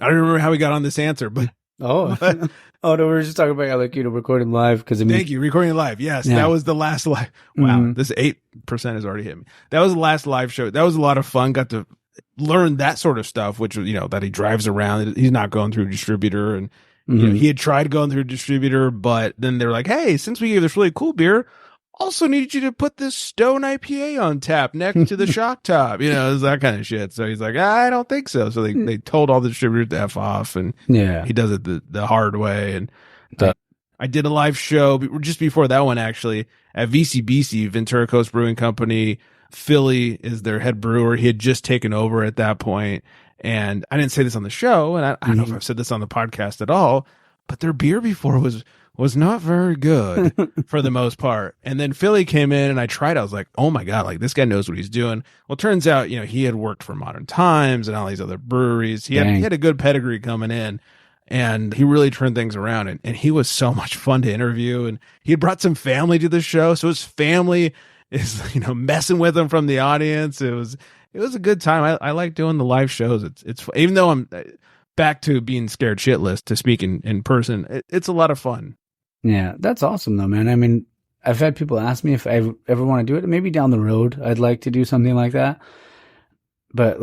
I don't remember how we got on this answer, but no, we were just talking about recording live because thank you, recording live. Yes, that was the last live. Wow, this 8% has already hit me. That was the last live show. That was a lot of fun. Got to learn that sort of stuff, which was that he drives around. He's not going through a distributor, and he had tried going through a distributor, but then they're like, "Hey, since we gave this really cool beer, also need you to put this Stone IPA on tap next to the Shock Top." It's that kind of shit. So he's like, "I don't think so." So they told all the distributors to F off, and he does it the hard way. And I did a live show just before that one, actually, at VCBC, Ventura Coast Brewing Company. Philly is their head brewer. He had just taken over at that point. And I didn't say this on the show, and I don't know if I've said this on the podcast at all, but their beer before was not very good for the most part. And then Philly came in and I tried. I was like, oh my God, like this guy knows what he's doing. Well, it turns out, he had worked for Modern Times and all these other breweries. He had a good pedigree coming in, and he really turned things around. And he was so much fun to interview. And he had brought some family to the show. So his family is, messing with him from the audience. It was a good time. I like doing the live shows. It's even though I'm back to being scared shitless to speak in person, it's a lot of fun. Yeah, that's awesome though, man. I mean, I've had people ask me if I ever want to do it. Maybe down the road, I'd like to do something like that. But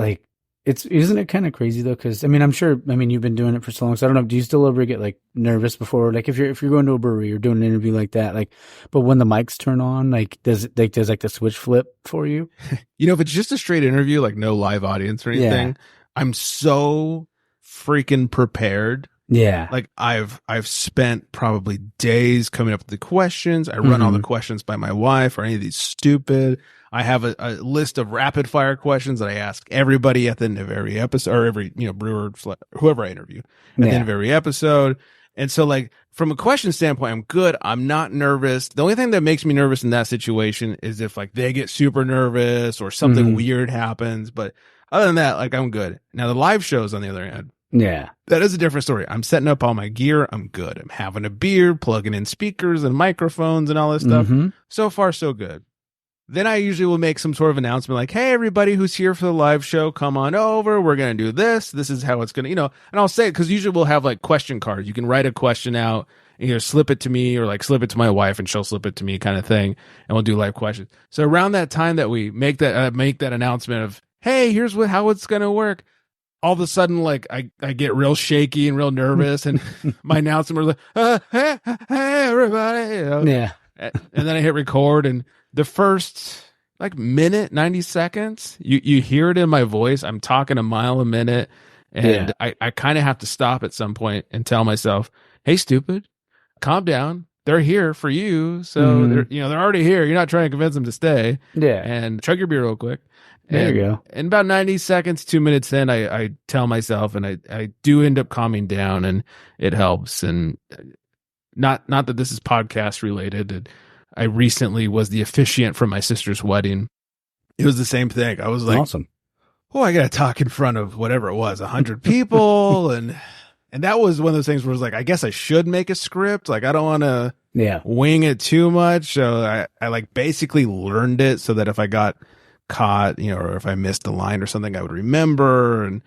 isn't it kind of crazy though? Because I'm sure, you've been doing it for so long. So I don't know. Do you still ever get nervous before? If you're going to a brewery or doing an interview like that, but when the mics turn on, does the switch flip for you? If it's just a straight interview, no live audience or anything, I'm so freaking prepared. Yeah. I've spent probably days coming up with the questions. I run all the questions by my wife. Are any of these stupid? I have a list of rapid fire questions that I ask everybody at the end of every episode, or every, brewer, whoever I interview at the end of every episode. And so from a question standpoint, I'm good. I'm not nervous. The only thing that makes me nervous in that situation is if they get super nervous or something weird happens. But other than that, I'm good. Now the live shows on the other hand. Yeah. That is a different story. I'm setting up all my gear. I'm good. I'm having a beer, plugging in speakers and microphones and all this stuff. So far, so good. Then I usually will make some sort of announcement like, hey, everybody who's here for the live show, come on over. We're going to do this. This is how it's going to, and I'll say it because usually we'll have question cards. You can write a question out and either slip it to me or slip it to my wife and she'll slip it to me kind of thing. And we'll do live questions. So around that time that we make that announcement of, hey, here's how it's going to work. All of a sudden, I get real shaky and real nervous, and my announcement was hey, everybody. Yeah. And then I hit record, and the first minute, 90 seconds, you hear it in my voice. I'm talking a mile a minute, and I kind of have to stop at some point and tell myself, hey, stupid, calm down. They're here for you, so they're already here. You're not trying to convince them to stay. Yeah. And chug your beer real quick. There you go. And about 90 seconds, 2 minutes in, I tell myself, and I do end up calming down, and it helps. And not that this is podcast related. I recently was the officiant for my sister's wedding. It was the same thing. I was like, awesome. Oh, I got to talk in front of whatever it was, 100 people. And And that was one of those things where it was like, I guess I should make a script. Like, I don't want to Yeah. wing it too much. So I like basically learned it so that if I got caught, or if I missed a line or something, I would remember.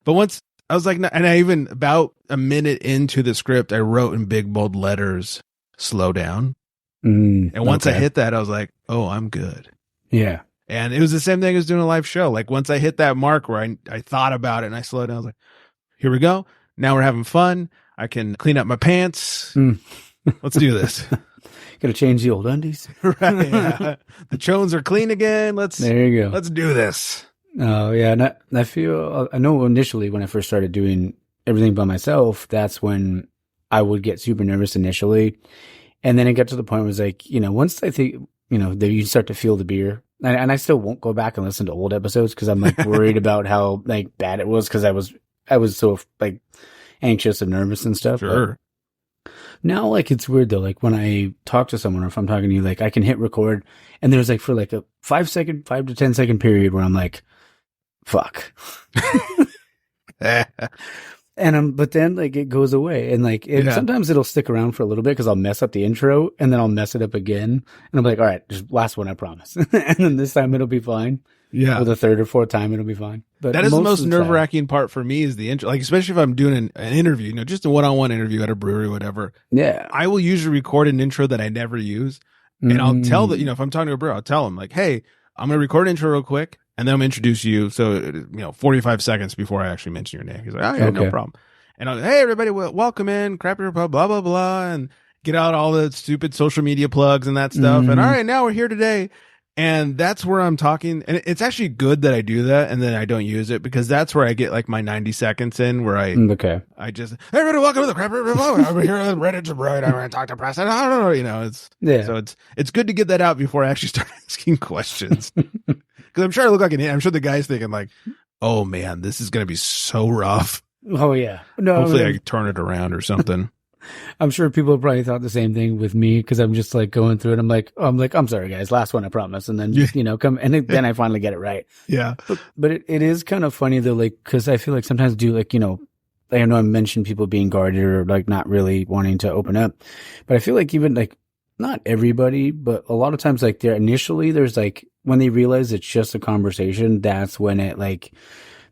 But once I was like, and I even about a minute into the script, I wrote in big bold letters, slow down. And once I hit that, I was like, oh, I'm good. Yeah. And it was the same thing as doing a live show. Like once I hit that mark where I thought about it and I slowed down, I was like, here we go. Now we're having fun. I can clean up my pants. Let's do this. Got to change the old undies. Right. Yeah. The chones are clean again. There you go. Let's do this. Oh, yeah. And I know initially when I first started doing everything by myself, that's when I would get super nervous initially. And then it got to the point where it was like, once I think, that you start to feel the beer. And I still won't go back and listen to old episodes because I'm like worried about how like bad it was because I was so like anxious and nervous and stuff. Sure. But now, like, it's weird though. Like when I talk to someone or if I'm talking to you, like I can hit record and there's like for like a 5 to 10 second period where I'm like, fuck. But then like it goes away and like sometimes it'll stick around for a little bit because I'll mess up the intro and then I'll mess it up again and I'm like, all right, just last one, I promise. And then this time it'll be fine. Yeah. Or the third or fourth time it'll be fine. But that is the most nerve wracking part for me is the intro. Like especially if I'm doing an interview, just a one-on-one interview at a brewery or whatever. Yeah. I will usually record an intro that I never use. And I'll tell that, if I'm talking to a brewer, I'll tell them like, hey, I'm going to record an intro real quick. And then I'm going to introduce you. So, 45 seconds before I actually mention your name. He's like, oh, yeah, no problem. And I'll, hey, everybody, welcome in, Crap Your Pub, blah, blah, blah. And get out all the stupid social media plugs and that stuff. And all right, now we're here today. And that's where I'm talking. And it's actually good that I do that and then I don't use it because that's where I get like my 90 seconds in where I just, hey, everybody, welcome to the Crap Your Pub. I'm here on Reddit to Brew. I'm going to talk to press. I don't know, so it's good to get that out before I actually start asking questions. Because I'm sure I look like I'm sure the guy's thinking like, oh man, this is going to be so rough. Oh yeah. No, hopefully I can turn it around or something. I'm sure people probably thought the same thing with me because I'm just like going through it. I'm like, I'm sorry guys, last one, I promise. And then, come and then I finally get it right. Yeah. But it is kind of funny though, like, cause I feel like sometimes I know I mentioned people being guarded or like not really wanting to open up, but I feel like even like not everybody, but a lot of times like there's like, when they realize it's just a conversation, that's when it like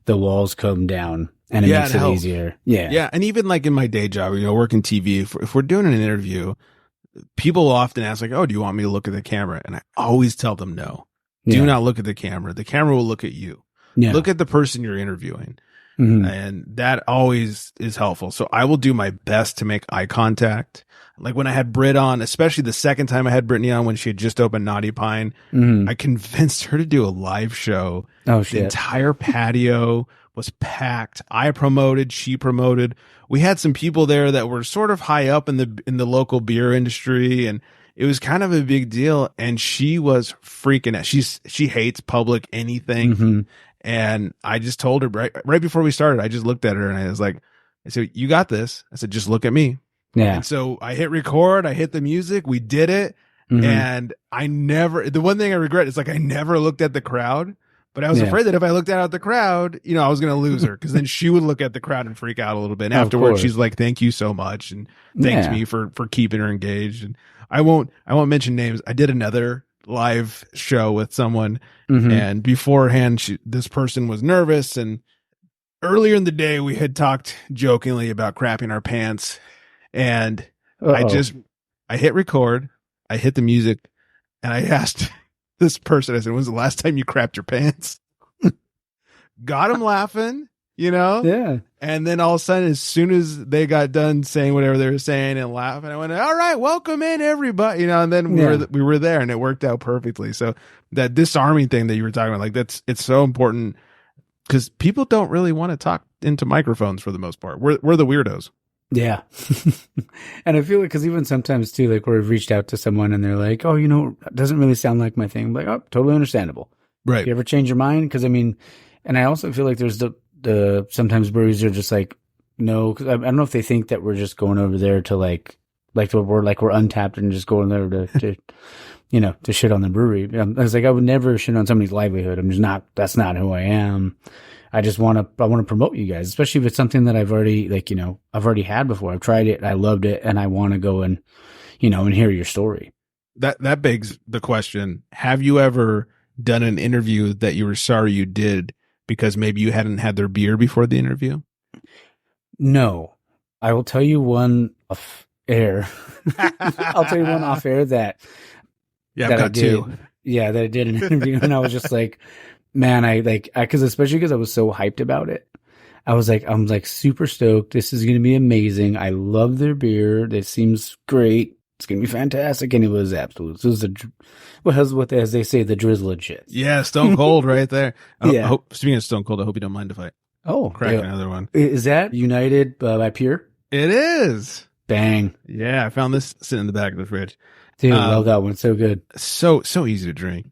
the walls come down and it makes it easier. Yeah. Yeah. And even like in my day job, working TV, if we're doing an interview, people will often ask like, oh, do you want me to look at the camera? And I always tell them no. Do not look at the camera. The camera will look at you. Yeah. Look at the person you're interviewing. Mm-hmm. And that always is helpful. So I will do my best to make eye contact. Like when I had Britt on, especially the second time I had Brittany on when she had just opened Naughty Pine, I convinced her to do a live show. Oh, shit. The entire patio was packed. I promoted, she promoted. We had some people there that were sort of high up in the local beer industry, and it was kind of a big deal. And she was freaking out. She hates public anything. Mm-hmm. And I just told her right before we started, I just looked at her and I said, you got this. I said, just look at me. Yeah. And so I hit record, I hit the music, we did it. Mm-hmm. And the one thing I regret is like, I never looked at the crowd, but I was afraid that if I looked out at the crowd, I was going to lose her because then she would look at the crowd and freak out a little bit. And afterwards, she's like, thank you so much. And thanks me for keeping her engaged. And I won't mention names. I did another live show with someone and beforehand, this person was nervous. And earlier in the day, we had talked jokingly about crapping our pants. And I hit record, I hit the music, and I asked this person, I said, when's the last time you crapped your pants? Got him laughing, Yeah. And then all of a sudden, as soon as they got done saying whatever they were saying and laughing, I went, all right, welcome in everybody, and then we were there and it worked out perfectly. So that disarming thing that you were talking about, like it's so important because people don't really want to talk into microphones for the most part. We're the weirdos. Yeah. And I feel like, because even sometimes too, like where we've reached out to someone and they're like, oh, it doesn't really sound like my thing. I'm like, oh, totally understandable. Right. You ever change your mind? Because and I also feel like there's the sometimes breweries are just like, no, because I don't know if they think that we're just going over there to we're untapped and just going there to to shit on the brewery. I was like, I would never shit on somebody's livelihood. I'm just not, that's not who I am. I want to promote you guys, especially if it's something that I've already I've already had before. I've tried it, I loved it, and I want to go and and hear your story. That begs the question: have you ever done an interview that you were sorry you did because maybe you hadn't had their beer before the interview? No, I will tell you one off air. I'll tell you one off air that I've got two. Yeah, that I did an interview, and I was just like, man, especially because I was so hyped about it. I'm super stoked. This is going to be amazing. I love their beer. It seems great. It's going to be fantastic. And it was absolute. It was what, as they say, the drizzling shit. Yeah, Stone Cold right there. Yeah. Speaking of Stone Cold, I hope you don't mind if I crack another one. Is that United by Pure? It is. Bang. Yeah, I found this sitting in the back of the fridge. Dude, I love that one. It's so good. So easy to drink.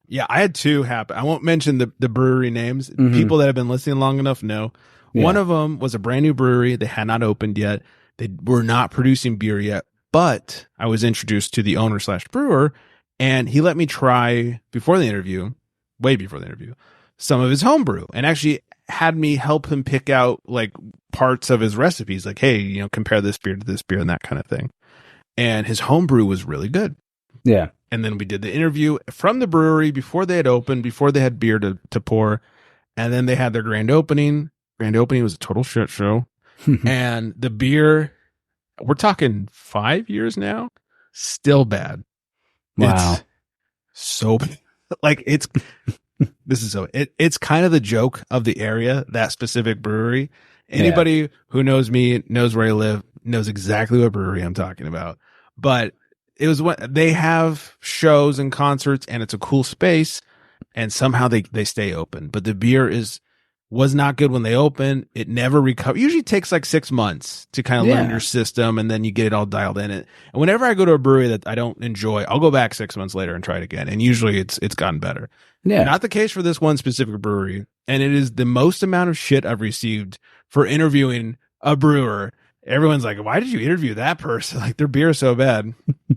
Yeah, I had two happen. I won't mention the brewery names. People that have been listening long enough know. Yeah. One of them was a brand new brewery. They had not opened yet. They were not producing beer yet. But I was introduced to the owner / brewer, and he let me try way before the interview, some of his homebrew, and actually had me help him pick out like parts of his recipes. Like, hey, compare this beer to this beer and that kind of thing. And his homebrew was really good. Yeah. And then we did the interview from the brewery before they had opened, before they had beer to pour. And then they had their grand opening. Grand opening was a total shit show. And the beer, we're talking 5 years now, still bad. Wow. It's so like it's kind of the joke of the area, that specific brewery. Anybody who knows me, knows where I live, knows exactly what brewery I'm talking about. But it was what they have shows and concerts, and it's a cool space, and somehow they stay open. But the beer was not good when they open. It never recovered. Usually takes like 6 months to kind of learn your system, and then you get it all dialed in. And whenever I go to a brewery that I don't enjoy, I'll go back 6 months later and try it again. And usually it's gotten better. Yeah. Not the case for this one specific brewery. And it is the most amount of shit I've received for interviewing a brewer. Everyone's like, why did you interview that person? Like, their beer is so bad.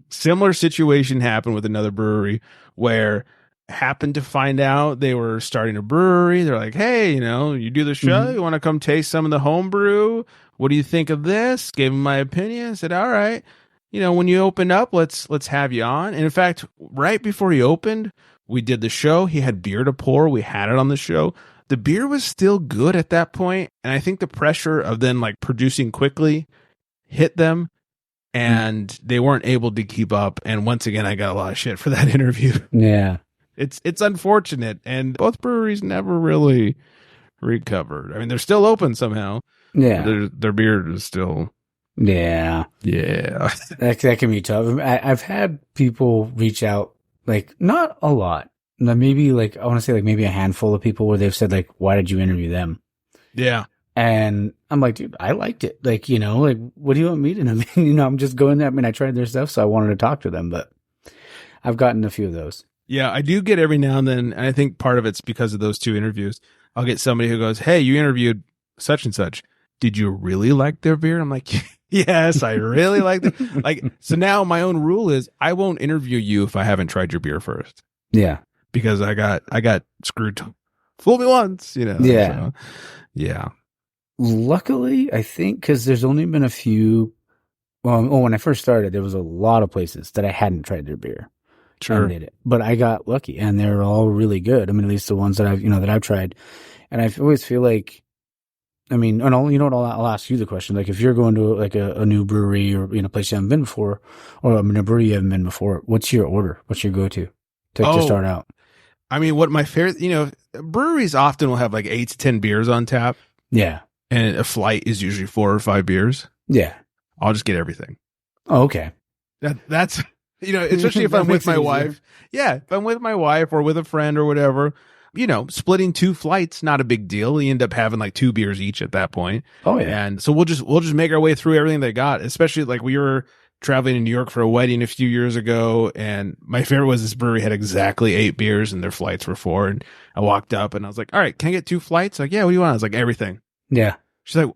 Similar situation happened with another brewery where happened to find out they were starting a brewery. They're like, hey, you do the show. You want to come taste some of the home brew? What do you think of this? Gave him my opinion. Said, all right, when you open up, let's have you on. And in fact, right before he opened, we did the show. He had beer to pour. We had it on the show. The beer was still good at that point. And I think the pressure of then like producing quickly hit them, and they weren't able to keep up. And once again, I got a lot of shit for that interview. Yeah. It's unfortunate, and both breweries never really recovered. I mean, they're still open somehow. Yeah, their beer is still. Yeah. That can be tough. I've had people reach out, like not a lot, maybe like I want to say like maybe a handful of people where they've said like, why did you interview them? Yeah. And I'm like, dude, I liked it. Like, like what do you want me to know? I mean, I'm just going there. I mean, I tried their stuff, so I wanted to talk to them, but I've gotten a few of those. Yeah, I do get every now and then, and I think part of it's because of those two interviews. I'll get somebody who goes, hey, you interviewed such and such. Did you really like their beer? I'm like, yes, I really liked it. Like, so now my own rule is I won't interview you if I haven't tried your beer first. Yeah. Because I got screwed. Fool me once, Yeah. So, yeah. Luckily, I think, because there's only been a few. Well, when I first started, there was a lot of places that I hadn't tried their beer. Sure. Did it. But I got lucky, and they're all really good. I mean, at least the ones that I've tried. And I always feel like, I mean, and I'll ask you the question. Like, if you're going to like a new brewery or a place you haven't been before, or a brewery you haven't been before, what's your order? What's your go-to to start out? I mean, what my favorite, breweries often will have like 8 to 10 beers on tap. Yeah. And a flight is usually 4 or 5 beers. Yeah. I'll just get everything. Oh, okay. That's, especially if I'm with my wife. Yeah. If I'm with my wife or with a friend or whatever, splitting 2 flights, not a big deal. You end up having like 2 beers each at that point. Oh, yeah. And so we'll just make our way through everything they got, especially like we were traveling in New York for a wedding a few years ago. And my favorite was this brewery had exactly 8 beers and their flights were 4. And I walked up and I was like, all right, can I get 2 flights? Like, yeah, what do you want? I was like, everything. Yeah. She's like,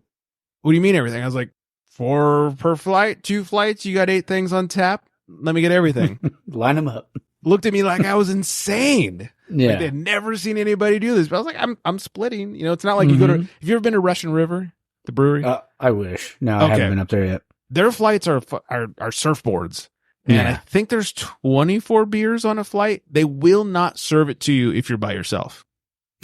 what do you mean everything? I was like, 4 per flight, 2 flights. You got 8 things on tap. Let me get everything. Line them up. looked at me like I was insane. Yeah. Like they'd never seen anybody do this. But I was like, I'm splitting. You know, it's not like you go to. Have you ever been to Russian River, the brewery? I wish. No, I haven't been up there yet. Their flights are surfboards. And I think there's 24 beers on a flight. They will not serve it to you if you're by yourself.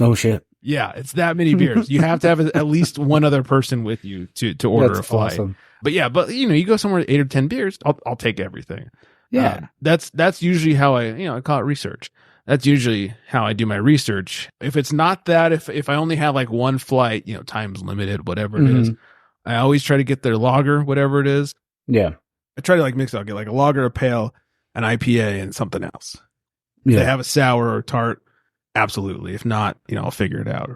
Oh, shit. Yeah, it's that many beers. You have to have at least one other person with you to order a flight. Awesome. But yeah, you go somewhere 8 or 10 beers, I'll take everything. Yeah. That's usually how I call it research. That's usually how I do my research. If it's not that, if I only have like one flight, time's limited, whatever it is, I always try to get their lager, whatever it is. Yeah. I try to like mix it. I'll get like a lager, a pale, an IPA, and something else. Yeah. If they have a sour or tart, absolutely. If not, I'll figure it out,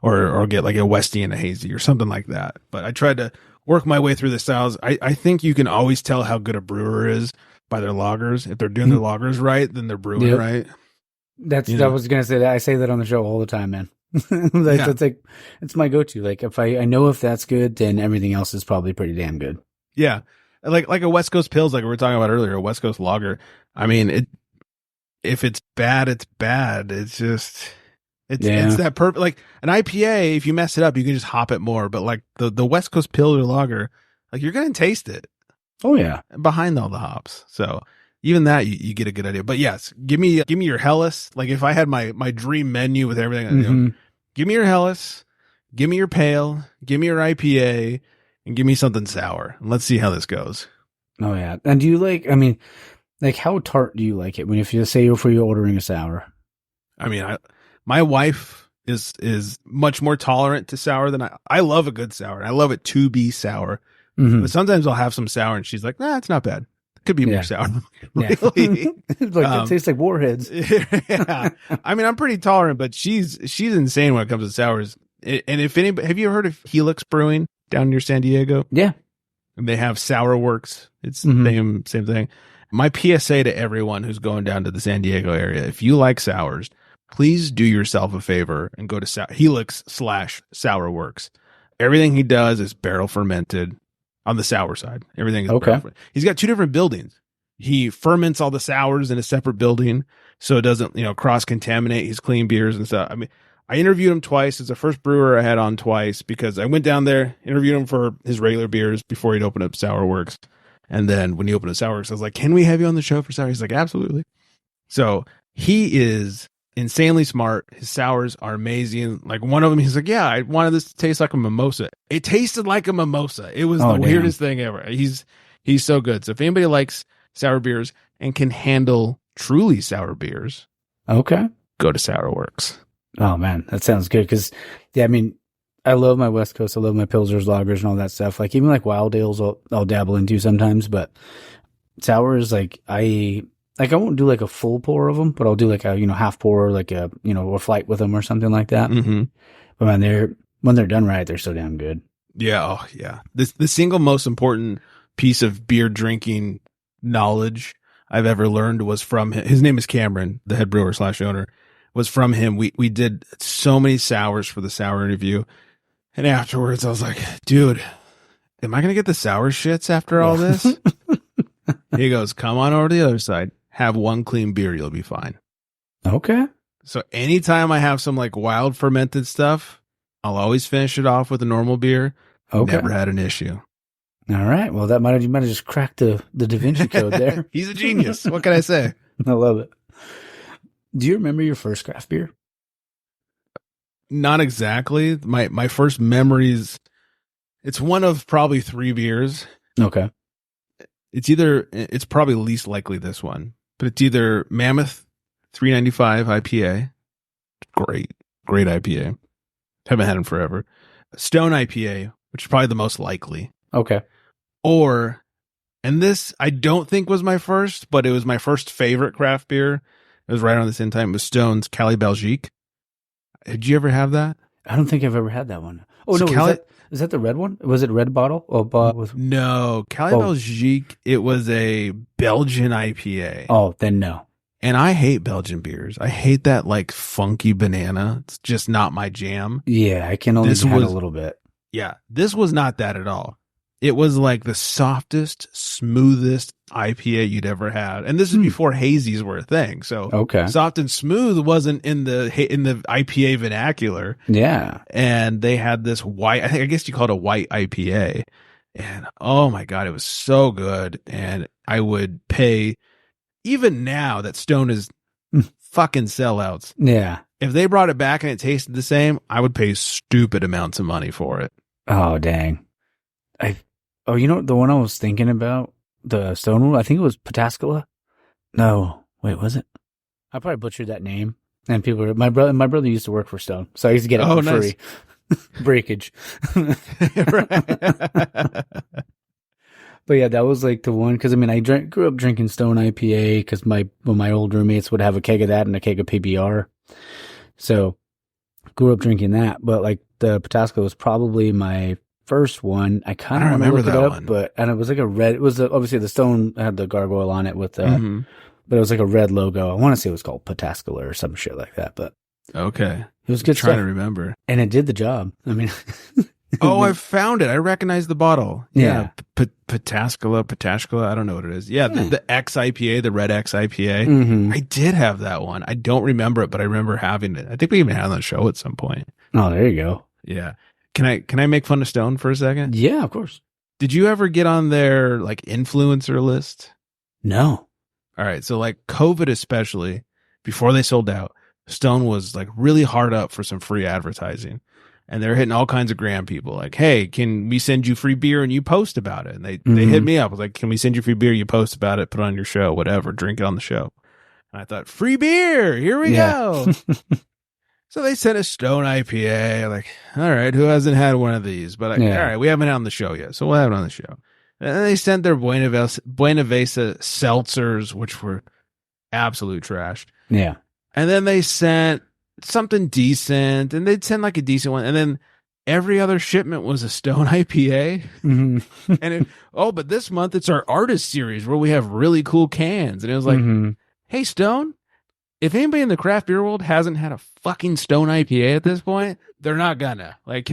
or get like a Westie and a hazy or something like that. But I tried to work my way through the styles. I think you can always tell how good a brewer is by their lagers. If they're doing their lagers right, then they're brewing right. I was gonna say that. I say that on the show all the time, man. That's like, it's my go-to. Like if I know if that's good, then everything else is probably pretty damn good. Yeah. Like a West Coast Pils, like we were talking about earlier, a West Coast lager. I mean, if it's bad, it's bad. It's just, it's that perfect, like an IPA, if you mess it up, you can just hop it more. But like the West Coast Pils or lager, like you're going to taste it. Oh yeah. Behind all the hops. So even that, you get a good idea. But yes, give me your Helles. Like if I had my dream menu with everything, give me your Helles, give me your pale, give me your IPA, and give me something sour. And let's see how this goes. Oh yeah. And do you like, how tart do you like it if you're ordering a sour? I mean, my wife is much more tolerant to sour than I love a good sour. I love it to be sour. But sometimes I'll have some sour and she's like, nah, it's not bad. It could be more sour. Really? It tastes like warheads. Yeah. I mean, I'm pretty tolerant, but she's insane when it comes to sours. And if anybody, have you ever heard of Helix Brewing down near San Diego? Yeah. They have Sour Works. It's the same thing. My PSA to everyone who's going down to the San Diego area, if you like sours, please do yourself a favor and go to Helix/Sour Works. Everything he does is barrel fermented on the sour side. Everything is barrel fermented. He's got 2 different buildings. He ferments all the sours in a separate building so it doesn't, cross-contaminate his clean beers and stuff. I mean, I interviewed him twice. It's the first brewer I had on twice because I went down there, interviewed him for his regular beers before he'd open up Sour Works. And then when he opened up Sour Works, I was like, can we have you on the show for sour? He's like, absolutely. So he is insanely smart. His sours are amazing. Like one of them, he's like, yeah, I wanted this to taste like a mimosa. It tasted like a mimosa. It was the weirdest thing ever. He's so good. So if anybody likes sour beers and can handle truly sour beers, go to Sour Works. Oh man, that sounds good. Because I love my West Coast. I love my Pilsners, lagers, and all that stuff. Like even like wild ales, I'll dabble into sometimes. But sours, I won't do like a full pour of them, but I'll do like a half pour, or like a a flight with them or something like that. But man, when they're done right, they're so damn good. Yeah, oh yeah. The single most important piece of beer drinking knowledge I've ever learned was from him. His name is Cameron, the head brewer / owner. Was from him. We did so many sours for the sour interview. And afterwards I was like, dude, am I going to get the sour shits after all this? He goes, come on over to the other side. Have one clean beer. You'll be fine. Okay. So anytime I have some like wild fermented stuff, I'll always finish it off with a normal beer. Okay. Never had an issue. All right. Well, you might have just cracked the Da Vinci Code there. He's a genius. What can I say? I love it. Do you remember your first craft beer? Not exactly. My first memories, it's one of probably 3 beers. Okay. It's probably least likely this one, but it's either Mammoth 395 IPA. Great IPA. Haven't had them forever. Stone IPA, which is probably the most likely. Okay. And this I don't think was my first, but it was my first favorite craft beer. It was right around the same time. It was Stone's Cali Belgique. Did you ever have that? I don't think I've ever had that one. Oh, so no. Is that the red one? Was it a red bottle? No. Cali Belgique, it was a Belgian IPA. Oh, then no. And I hate Belgian beers. I hate that like funky banana. It's just not my jam. Yeah, I can only have a little bit. Yeah, this was not that at all. It was like the softest, smoothest IPA you'd ever had. And this is before hazies were a thing. So Okay. soft and smooth wasn't in the IPA vernacular. Yeah. And they had this white, I guess you call it a white IPA. And oh my God, it was so good. And I would pay, even now that Stone is fucking sellouts. Yeah. If they brought it back and it tasted the same, I would pay stupid amounts of money for it. Oh, dang. You know, the one I was thinking about, the Stone, I think it was Pataskala. No, wait, was it? I probably butchered that name. And my brother used to work for Stone, so I used to get it for free. Breakage. But yeah, that was like the one, because I mean, I grew up drinking Stone IPA because my old roommates would have a keg of that and a keg of PBR. So grew up drinking that. But like the Pataskala was probably my first one. I kind of remember that one, and it was like a red. It was obviously the Stone had the gargoyle on it with but it was like a red logo. I want to say it was called Pataskala or some shit like that. But okay, it was good. Trying to remember, and it did the job. I mean, I found it. I recognize the bottle. Yeah. Pataskala. I don't know what it is. Yeah, the X IPA, the red X IPA. I did have that one. I don't remember it, but I remember having it. I think we even had it on the show at some point. Oh, there you go. Yeah. Can I make fun of Stone for a second? Yeah, of course. Did you ever get on their like influencer list? No. All right. So like COVID, especially before they sold out, Stone was like really hard up for some free advertising. And they're hitting all kinds of gram people like, hey, can we send you free beer and you post about it? And they hit me up. I was like, can we send you free beer? You post about it, put it on your show, whatever, drink it on the show. And I thought, free beer. Here we go. So they sent a Stone IPA. Like, all right, who hasn't had one of these? But all right, we haven't had it on the show yet. So we'll have it on the show. And then they sent their Buena Vista seltzers, which were absolute trash. Yeah. And then they sent something decent, and they'd send like a decent one, and then every other shipment was a Stone IPA. And but this month it's our artist series where we have really cool cans. And it was like, hey Stone, if anybody in the craft beer world hasn't had a fucking Stone IPA at this point, they're not gonna like.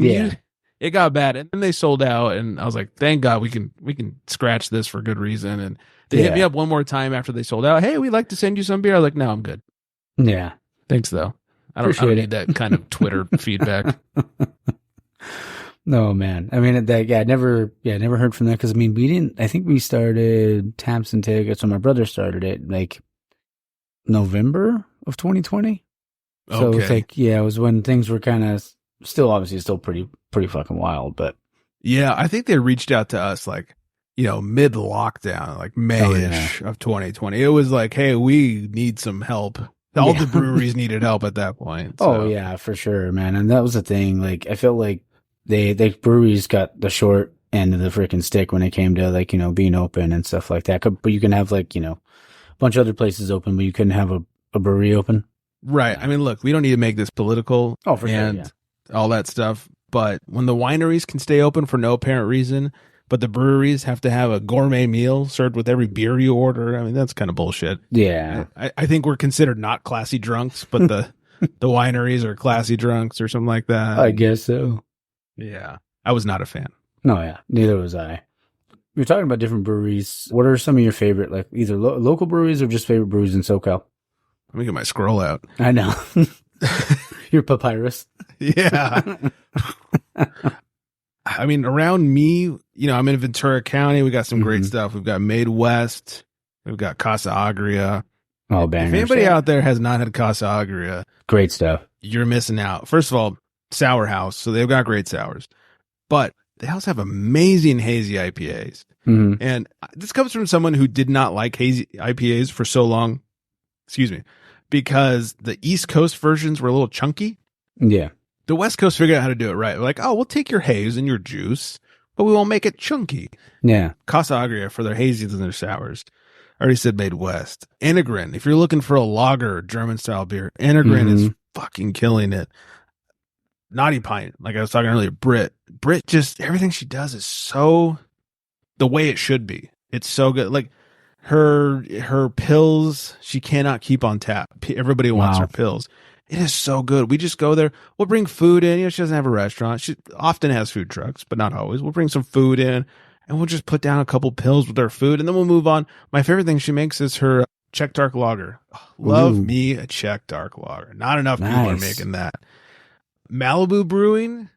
It got bad, and then they sold out, and I was like, thank God we can scratch this for good reason. And they hit me up one more time after they sold out. Hey, we'd like to send you some beer. I was like, no, I'm good. Yeah, thanks though. I don't need that kind of Twitter feedback. No, man. I mean, never heard from that because I mean, I think we started Taps and Tickets when my brother started it, like November of 2020. So it's like, it was when things were kind of still pretty fucking wild, but yeah, I think they reached out to us like, mid lockdown, like May-ish of 2020. It was like, hey, we need some help. All the breweries needed help at that point. So. Oh yeah, for sure, man. And that was the thing. Like, I felt like they breweries got the short end of the freaking stick when it came to like, being open and stuff like that. But you can have like, a bunch of other places open, but you couldn't have a brewery open. Right. I mean, look, we don't need to make this political. Oh, for sure. And all that stuff. But when the wineries can stay open for no apparent reason, but the breweries have to have a gourmet meal served with every beer you order, I mean, that's kind of bullshit. Yeah. I think we're considered not classy drunks, but the wineries are classy drunks or something like that. I guess so. Yeah. I was not a fan. No, yeah. Neither was I. You're talking about different breweries. What are some of your favorite, like either local breweries or just favorite breweries in SoCal? Let me get my scroll out. I know. Your papyrus. Yeah. I mean, around me, I'm in Ventura County. We got some great stuff. We've got Made West. We've got Casa Agria. Oh, bangers. If anybody out there has not had Casa Agria, great stuff. You're missing out. First of all, Sour House. So they've got great sours. But they also have amazing hazy IPAs. And this comes from someone who did not like hazy IPAs for so long. Excuse me. Because the East Coast versions were a little chunky. Yeah. The West Coast figured out how to do it right. We're like, we'll take your haze and your juice, but we won't make it chunky. Yeah. Casa Agria for their hazies and their sours. I already said Made West. Enegren, if you're looking for a lager German-style beer, Enegren is fucking killing it. Naughty Pint, like I was talking earlier, Brit just, everything she does is so the way it should be. It's so good. Like, her pills, she cannot keep on tap. Everybody wants her pills. It is so good. We just go there. We'll bring food in. She doesn't have a restaurant. She often has food trucks, but not always. We'll bring some food in, and we'll just put down a couple pills with our food, and then we'll move on. My favorite thing she makes is her Czech dark lager. Oh, love Ooh. me a Czech dark lager. Not enough people are Nice. making that. Malibu Brewing.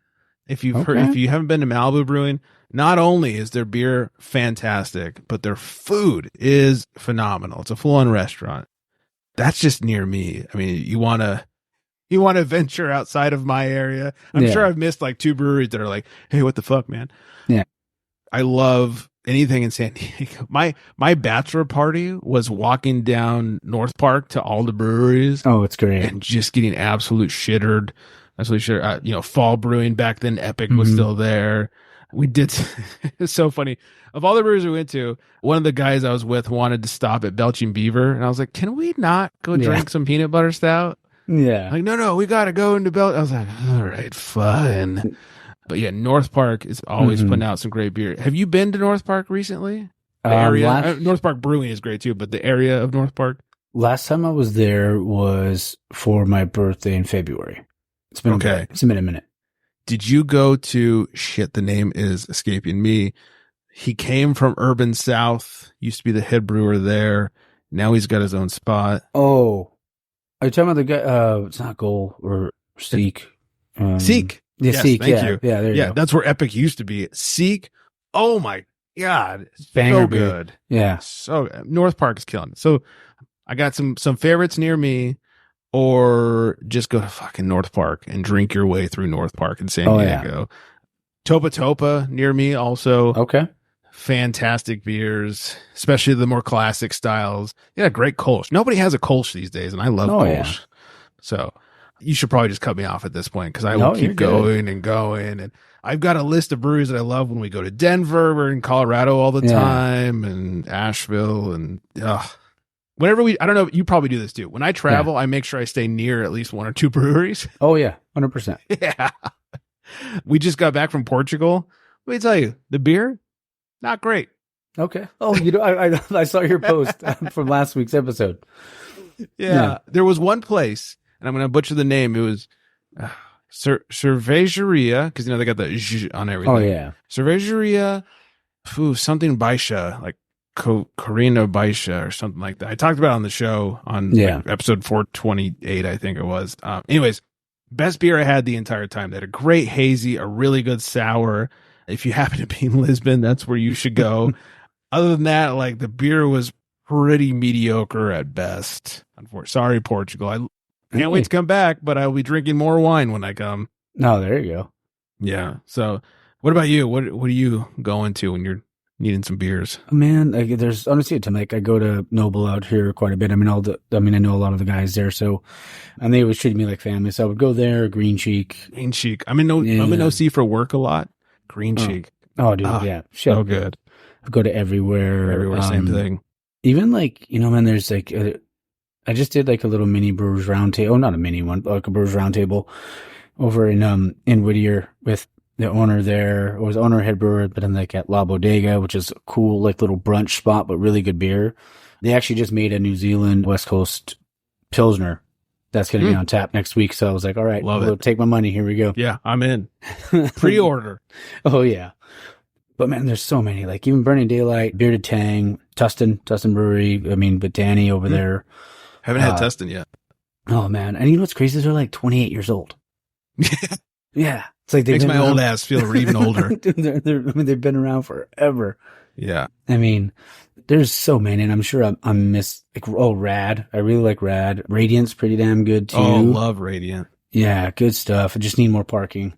If you've heard, Okay. if you haven't been to Malibu Brewing, not only is their beer fantastic, but their food is phenomenal. It's a full-on restaurant. That's just near me. I mean, you want to venture outside of my area. I'm Yeah. sure I've missed like 2 breweries that are like, hey, what the fuck, man? Yeah. I love anything in San Diego. My bachelor party was walking down North Park to all the breweries Oh, it's great. and just getting absolute shittered. Absolutely sure. Fall Brewing back then, Epic was Mhm. still there. We did. It's so funny. Of all the breweries we went to, one of the guys I was with wanted to stop at Belching Beaver, and I was like, "Can we not go Yeah. drink some peanut butter stout?" Yeah. Like, no, we got to go into Bel. I was like, all right, fine. But yeah, North Park is always Mhm. putting out some great beer. Have you been to North Park recently? The Um, area, last- North Park Brewing is great too, but the area of North Park. Last time I was there was for my birthday in February. It's been Okay. It's been a minute. Did you go to shit? The name is escaping me. He came from Urban South. Used to be the head brewer there. Now he's got his own spot. Oh, are you talking about the guy? It's not Goal or Seek. Seek. Yeah, Yes, Seek. thank Yeah, you. yeah. There you Yeah, go. that's where Epic used to be. Seek. Oh my God, Banger so beer. good. Yeah. So North Park is killing it. So I got some favorites near me, or just go to fucking North Park and drink your way through North Park in San Oh, yeah. Diego. Topa Topa near me also. Okay. Fantastic beers, especially the more classic styles. Yeah, great Kolsch. Nobody has a Kolsch these days, and I love Oh, Kolsch. yeah. So you should probably just cut me off at this point because I No, will you're keep good. going and going. And I've got a list of breweries that I love when we go to Denver. We're in Colorado all the Yeah. time, and Asheville, and whenever I don't know, you probably do this too. When I travel, I make sure I stay near at least 1 or 2 breweries. Oh yeah, 100%. Yeah. We just got back from Portugal. Let me tell you, the beer, not great. Okay. Oh, I saw your post from last week's episode. Yeah. There was one place, and I'm going to butcher the name. It was Cervejeria, because they got the j on everything. Oh yeah. Cervejeria, something Baisha, like Corina Baisha or something like that. I talked about it on the show on episode 428, I think it was. Anyways, best beer I had the entire time. They had a great hazy, a really good sour. If you happen to be in Lisbon, that's where you should go. Other than that, like the beer was pretty mediocre at best. Sorry, Portugal. I can't wait to come back, but I'll be drinking more wine when I come. No, there you go. Yeah. So what about you? What are you going to when you're needing some beers? Man, there's honestly a time like I go to Noble out here quite a bit. I mean, I know a lot of the guys there, so and they always treated me like family. So I would go there, Green Cheek. Green Cheek. I'm in OC for work a lot. Green Cheek. Oh, dude, yeah, so good. I go to everywhere. Same thing. Even like man, there's like I just did like a little mini Brewers Roundtable. Oh, not a mini one, but like a Brewers Roundtable over in Whittier with the owner there. It was owner, head brewer, but then like at La Bodega, which is a cool like little brunch spot, but really good beer. They actually just made a New Zealand West Coast Pilsner that's going to be on tap next week. So I was like, all right, Love it. Take my money. Here we go. Yeah, I'm in. Pre-order. Oh yeah. But man, there's so many, like even Burning Daylight, Bearded Tang, Tustin Brewery. I mean, but Danny over there. Haven't had Tustin yet. Oh man. And you know what's crazy? They're like 28 years old. Yeah. It's like Makes my old ass feel even older. Dude, they've been around forever. Yeah. I mean, there's so many, and I'm sure I'm Rad. I really like Rad. Radiant's pretty damn good too. Oh, love Radiant. Yeah, good stuff. I just need more parking.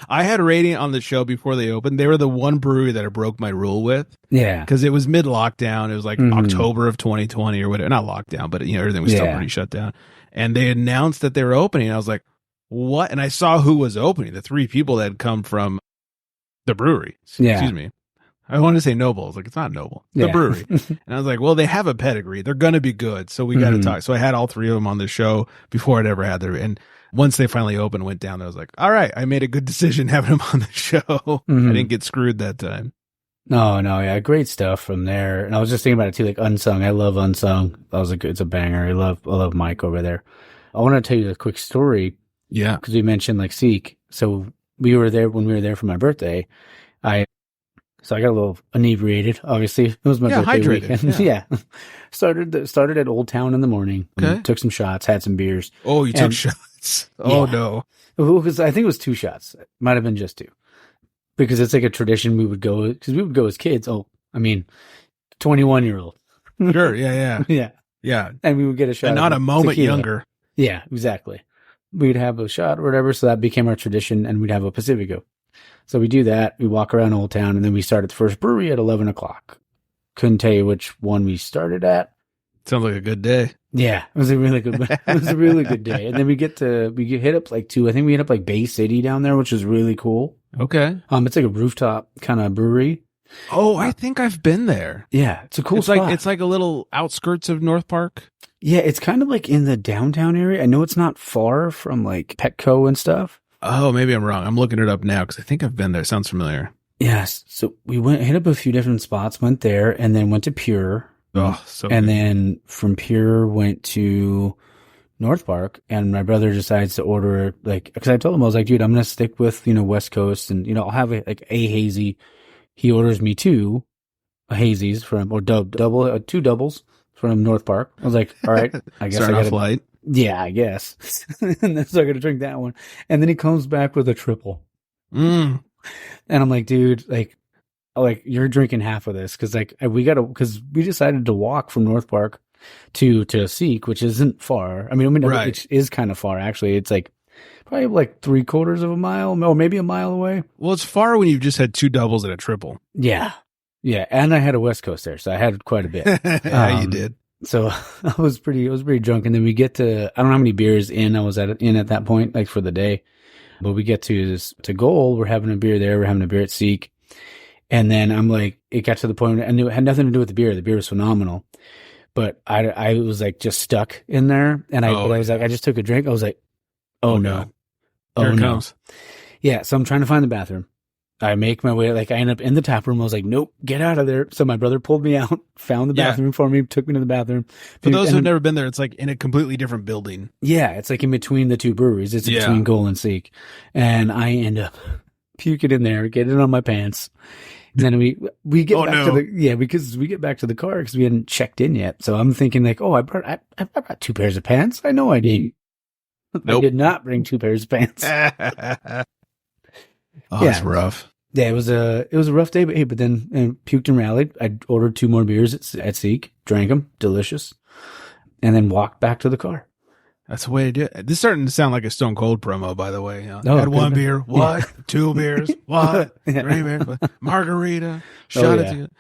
I had Radiant on the show before they opened. They were the one brewery that I broke my rule with. Yeah. Because it was mid-lockdown. It was like October of 2020 or whatever. Not lockdown, but everything was still pretty shut down. And they announced that they were opening. I was like, what? And I saw who was opening. The 3 people that had come from the brewery. Excuse me. I wanted to say Noble. I was like, it's not Noble. The brewery. And I was like, well, they have a pedigree. They're going to be good. So we got to talk. So I had all 3 of them on the show before I'd ever had their. And once they finally opened, went down, I was like, all right, I made a good decision having them on the show. I didn't get screwed that time. No, yeah, great stuff from there. And I was just thinking about it too, like Unsung. I love Unsung. It's a banger. I love Mike over there. I want to tell you a quick story. Yeah. Because we mentioned like Seek. So we were there when we were there for my birthday. So I got a little inebriated. Obviously, it was my birthday hydrated, weekend. yeah. Started at Old Town in the morning. Okay. Took some shots, had some beers. Oh, you took And- shots. Oh, Yeah. no. Because I think it was 2 shots. It might have been just 2. Because it's like a tradition we would go as kids. Oh, I mean, 21-year-old. Sure. Yeah. Yeah. Yeah. And we would get a shot. And not of a moment tequila. younger. Yeah, exactly. We'd have a shot or whatever. So that became our tradition, and we'd have a Pacifico. So we do that. We walk around Old Town, and then we start at the first brewery at 11 o'clock. Couldn't tell you which one we started at. Sounds like a good day. Yeah, it was a really good. It was a really good day. And then we get hit up like 2. I think we hit up like Bay City down there, which is really cool. Okay. It's like a rooftop kind of brewery. Oh, I think I've been there. Yeah, it's a cool It's spot. like a little outskirts of North Park. Yeah, it's kind of like in the downtown area. I know it's not far from like Petco and stuff. Oh, maybe I'm wrong. I'm looking it up now because I think I've been there. Sounds familiar. Yes. So we hit up a few different spots, went there, and then went to Pure. Oh, so And good. then from Pure went to North Park, and my brother decides to order, like, because I told him, I was like, dude, I'm going to stick with, West Coast, and, I'll have a hazy. He orders me 2 hazies or 2 doubles from North Park. I was like, all right, I guess Starting I off got to, light. yeah, I guess. And then so I got to drink that one. And then he comes back with a triple. Mm. And I'm like, dude, like you're drinking half of this because because we decided to walk from North Park to Seek, which isn't far. I mean, Right. it is kind of far actually. It's like probably like 3/4 of a mile, or maybe a mile away. Well, it's far when you've just had 2 doubles and a triple. Yeah, and I had a West Coast there, so I had quite a bit. Yeah, you did. So I was pretty drunk, and then we get to, I don't know how many beers in I was in at that point, like for the day, but we get to Goal. We're having a beer there. We're having a beer at Seek. And then I'm like, it got to the point where I knew it had nothing to do with the beer. The beer was phenomenal, but I was like just stuck in there. And I was like, I just took a drink. I was like, oh no. God. Oh Here it no. comes. Yeah. So I'm trying to find the bathroom. I make my way, like I end up in the tap room. I was like, nope, get out of there. So my brother pulled me out, found the Yeah. bathroom for me, took me to the bathroom. For those And- who've never been there, it's like in a completely different building. Yeah, it's like in between the 2 breweries. It's Yeah. between Goal and Seek. And I end up puking in there, getting on my pants. And then we get back to because we get back to the car because we hadn't checked in yet. So I'm thinking like, oh, I brought 2 pairs of pants. I know I did. I Nope. did not bring 2 pairs of pants. Oh, Yeah. it's rough. Yeah, it was a rough day, but then puked and rallied. I ordered 2 more beers at Seek, drank them, delicious, and then walked back to the car. That's the way to do it. This is starting to sound like a Stone Cold promo, by the way. Oh, had 1 good. beer. What? 2 beers. What? 3 beers. Margarita. Shot yeah. it.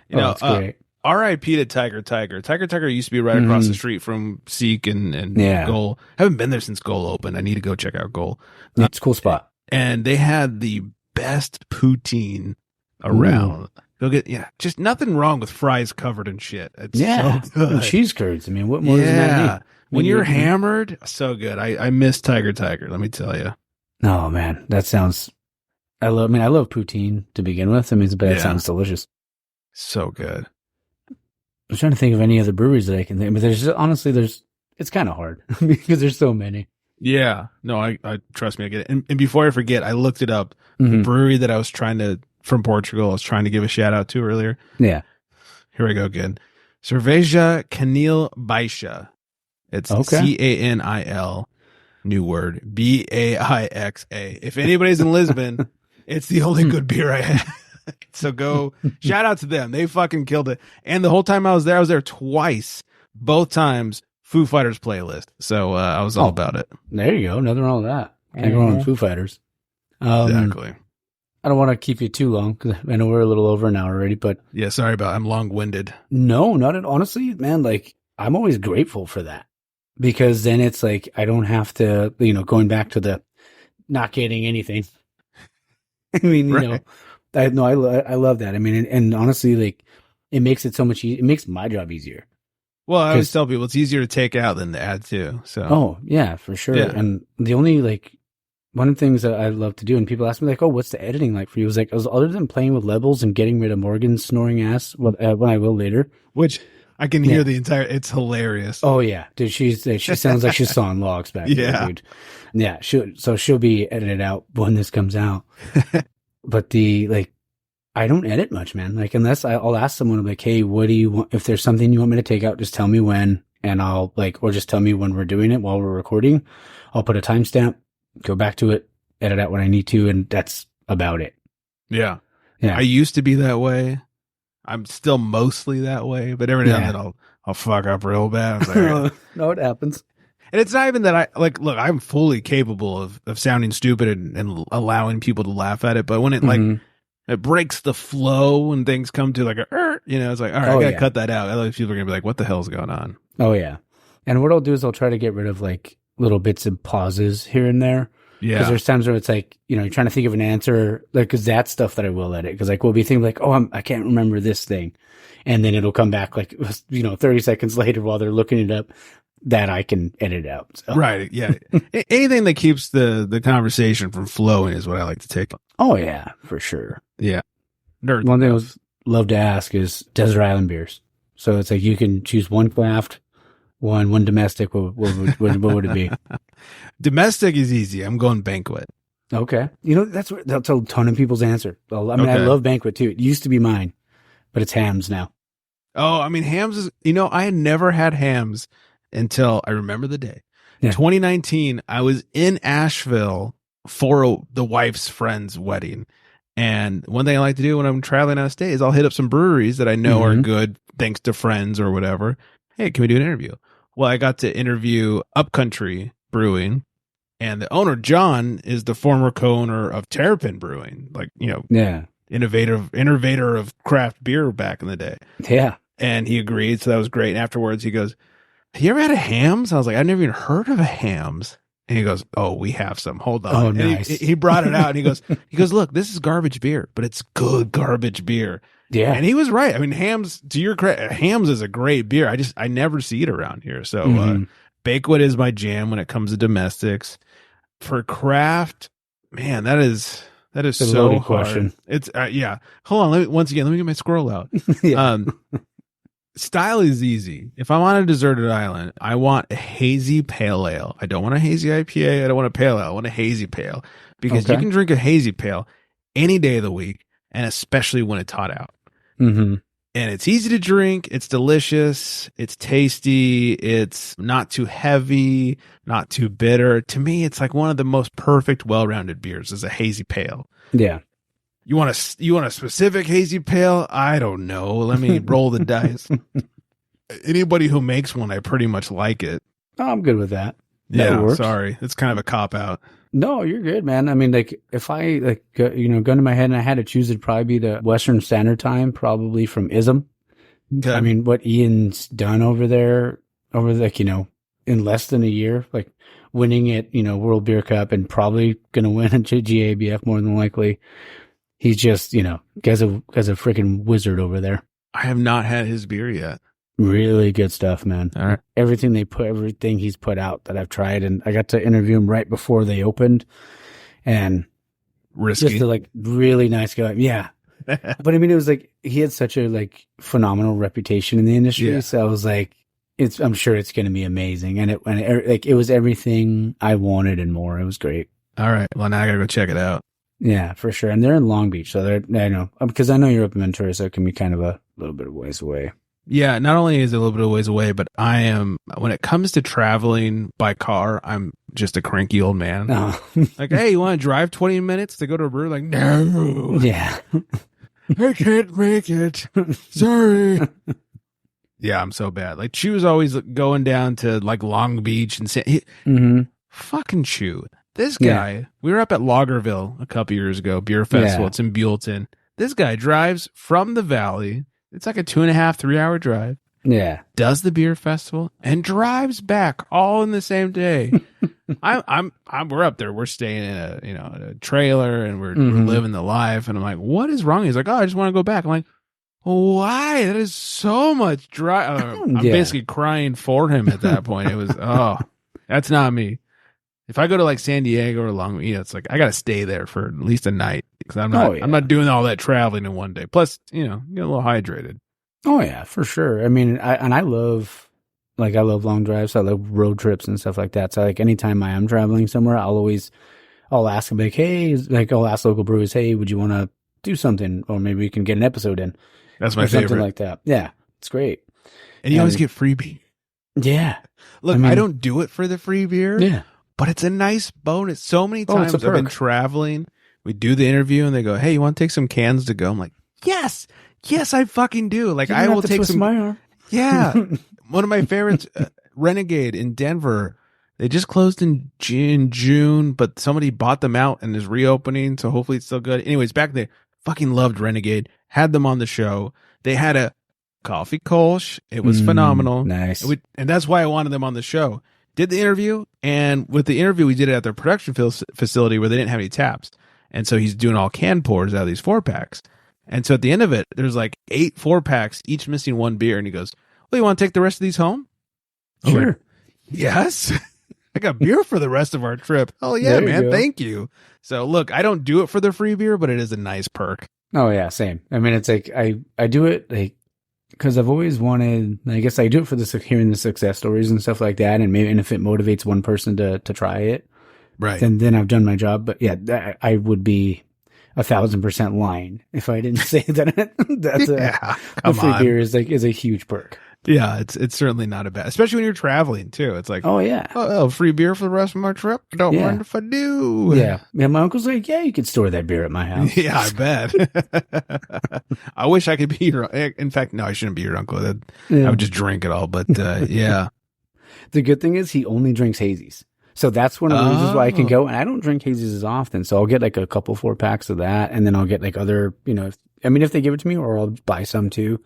That's great. R.I.P. to Tiger Tiger. Tiger used to be right across the street from Seek and Yeah. Goal. Haven't been there since Goal opened. I need to go check out Goal. It's a cool spot. And they had the best poutine around. Go get, just nothing wrong with fries covered in shit. It's Yeah, so good. And cheese curds. I mean, what more does that need? When Maybe you're we can- hammered, so good. I miss Tiger, let me tell you. Oh man, that sounds. I love poutine to begin with. I mean, but it sounds delicious. So good. I'm trying to think of any other breweries that I can think. But it's kind of hard because there's so many. Yeah. No, I trust me, I get it. And before I forget, I looked it up. The Mhm. brewery that I was from Portugal, I was trying to give a shout out to earlier. Yeah. Here we go again. Cerveja Canil Baixa. It's Okay. Canil, new word, Baixa. If anybody's in Lisbon, it's the only good beer I had. So go shout out to them. They fucking killed it. And the whole time I was there twice, both times Foo Fighters playlist. So I was all about it. There you go. Nothing wrong with that. Can't go wrong with Foo Fighters. Exactly. I don't want to keep you too long because I know we're a little over an hour already. But Yeah, sorry about I'm long-winded. no, not at honestly, man. Like I'm always grateful for that because then it's like I don't have to, going back to the not getting anything. I mean, Right. I love that. I mean, and honestly, like it makes it so much easier. It makes my job easier. Well, I always 'Cause- tell people it's easier to take out than to add to. So Oh yeah, for sure. Yeah. And the only one of the things that I love to do, and people ask me like, "Oh, what's the editing like for you?" I was other than playing with levels and getting rid of Morgan's snoring ass, when I will later. which I can hear the entire. It's hilarious. Oh yeah, dude, she sounds like she's sawing logs back Yeah. there, dude. Yeah, she'll be edited out when this comes out. But I don't edit much, man. Like, unless I'll ask someone, like, hey, what do you want? If there's something you want me to take out, just tell me when, and I'll like, or just tell me when we're doing it while we're recording. I'll put a timestamp, go back to it, edit out what I need to, and that's about it. Yeah. Yeah. I used to be that way. I'm still mostly that way, but every now and then I'll fuck up real bad. I was like, all right. No, it happens. And it's not even that I like, look, I'm fully capable of sounding stupid and allowing people to laugh at it. But when it like, it breaks the flow and things come to like it's like, all right, I gotta cut that out. Otherwise people are gonna be like, what the hell's going on? Oh yeah. And what I'll do is I'll try to get rid of like little bits and pauses here and there. Yeah. Because there's times where it's like, you're trying to think of an answer, like, because that's stuff that I will edit. Because like we'll be thinking like, oh, I can't remember this thing, and then it'll come back like 30 seconds later while they're looking it up that I can edit out. So. Right. Yeah. Anything that keeps the conversation from flowing is what I like to take. Oh yeah, for sure. Yeah. Nerd One thing I would love to ask is desert island beers. So it's like you can choose one craft, one domestic. What would it be? Domestic is easy. I'm going Banquet. Okay. That's a ton of people's answer. I mean, I love Banquet too. It used to be mine, but it's Hams now. Oh, I mean, Hams is, I had never had Hams until I remember the day. Yeah. 2019, I was in Asheville for the wife's friend's wedding. And one thing I like to do when I'm traveling out of state is I'll hit up some breweries that I know are good, thanks to friends or whatever. Hey, can we do an interview? Well, I got to interview Upcountry Brewing, and the owner, John, is the former co-owner of Terrapin Brewing, like, innovator of craft beer back in the day. Yeah. And he agreed, so that was great. And afterwards, he goes, have you ever had a Hams? I was like, I've never even heard of a Hams. And he goes, oh, we have some. Hold on. Oh, nice. He brought it out, and he goes, look, this is garbage beer, but it's good garbage beer. Yeah. And he was right. I mean, Hams, to your credit, Hams is a great beer. I never see it around here. So Banquet is my jam when it comes to domestics. For craft, man, that is so hard. Question. It's Hold on, let me get my scroll out. Style is easy. If I'm on a deserted island, I want a hazy pale ale. I don't want a hazy IPA. I don't want a pale ale. I want a hazy pale, because you can drink a hazy pale any day of the week, and especially when it's hot out. Mm-hmm. And it's easy to drink. It's delicious. It's tasty. It's not too heavy, not too bitter. To me, it's like one of the most perfect, well-rounded beers is a hazy pale. Yeah. You want a specific hazy pale? I don't know. Let me roll the dice. Anybody who makes one, I pretty much like it. Oh, I'm good with that. Yeah, sorry. It's kind of a cop-out. No, you're good, man. I mean, like, if I, gun to my head and I had to choose, it'd probably be the Western Standard Time, probably from ISM. Okay. I mean, what Ian's done over there, in less than a year, like winning it, World Beer Cup, and probably going to win a GABF more than likely. He's just, guy's a freaking wizard over there. I have not had his beer yet. Really good stuff, man. All right. Everything he's put out that I've tried, and I got to interview him right before they opened, and risky, just a really nice guy. Yeah. But I mean, it was like, he had such a phenomenal reputation in the industry. Yeah. So I was like, I'm sure it's going to be amazing. And it was everything I wanted and more. It was great. All right. Well, now I gotta go check it out. Yeah, for sure. And they're in Long Beach. So because I know you're up in Ventura, so it can be kind of a little bit of ways away. Yeah, not only is it a little bit of ways away, but when it comes to traveling by car, I'm just a cranky old man. Oh. Like, hey, you want to drive 20 minutes to go to a brewery? Like, no. Yeah. I can't make it. Sorry. Yeah, I'm so bad. Like, Chew's always going down to Long Beach and fucking Chew. This guy, we were up at Lagerville a couple years ago, beer festival. Yeah. It's in Buellton. This guy drives from the valley. It's like a 2.5, 3 hour drive. Yeah. Does the beer festival and drives back all in the same day. We're up there. We're staying in a trailer, and we're living the life. And I'm like, what is wrong? He's like, oh, I just want to go back. I'm like, why? That is so much drive. I'm basically crying for him at that point. It was, that's not me. If I go to San Diego or Long Beach, it's like I got to stay there for at least a night, because I'm not doing all that traveling in one day. Plus, get a little hydrated. Oh yeah, for sure. I mean, I love long drives. I love road trips and stuff like that. So anytime I am traveling somewhere, I'll ask them hey, I'll ask local brewers, hey, would you want to do something, or maybe we can get an episode in. That's my or something favorite. like that. Yeah, it's great. And you always get free beer. Yeah. Look, I don't do it for the free beer. Yeah. But it's a nice bonus. So many times it's a I've been perk. traveling. We do the interview and they go, "Hey, you want to take some cans to go?" I'm like, "Yes, I fucking do." Like, I will take some. My arm. Yeah, one of my favorites, Renegade in Denver. They just closed in June, but somebody bought them out and is reopening. So hopefully it's still good. Anyways, back there, fucking loved Renegade. Had them on the show. They had a coffee kolsch. It was phenomenal. Nice. And that's why I wanted them on the show. Did the interview, and with the interview, we did it at their production facility where they didn't have any taps. And so he's doing all can pours out of these 4-packs. And so at the end of it, there's like 8 4-packs, each missing one beer. And he goes, "Well, you want to take the rest of these home?" Sure. Like, yes. I got beer for the rest of our trip. Oh, yeah, There you man. go. Thank you. So, look, I don't do it for the free beer, but it is a nice perk. Oh yeah, same. I mean, it's like I do it like because I've always wanted. I guess I do it for hearing the success stories and stuff like that, and if it motivates one person to try it, Right. then I've done my job. But yeah, I would be 1,000% lying if I didn't say that. That's the free beer is a huge perk. Yeah, it's certainly not a bad, especially when you're traveling too. It's like, Oh yeah, free beer for the rest of my trip. Don't Yeah. mind if I do. yeah. My uncle's like, yeah, you could store that beer at my house. Yeah, I bet. I wish I could be your. In fact, no, I shouldn't be your uncle. Yeah. I would just drink it all. But yeah, The good thing is he only drinks hazies. So that's one of the reasons why I can go. And I don't drink hazies as often. So I'll get like a couple 4-packs of that. And then I'll get like other, if they give it to me, or I'll buy some too,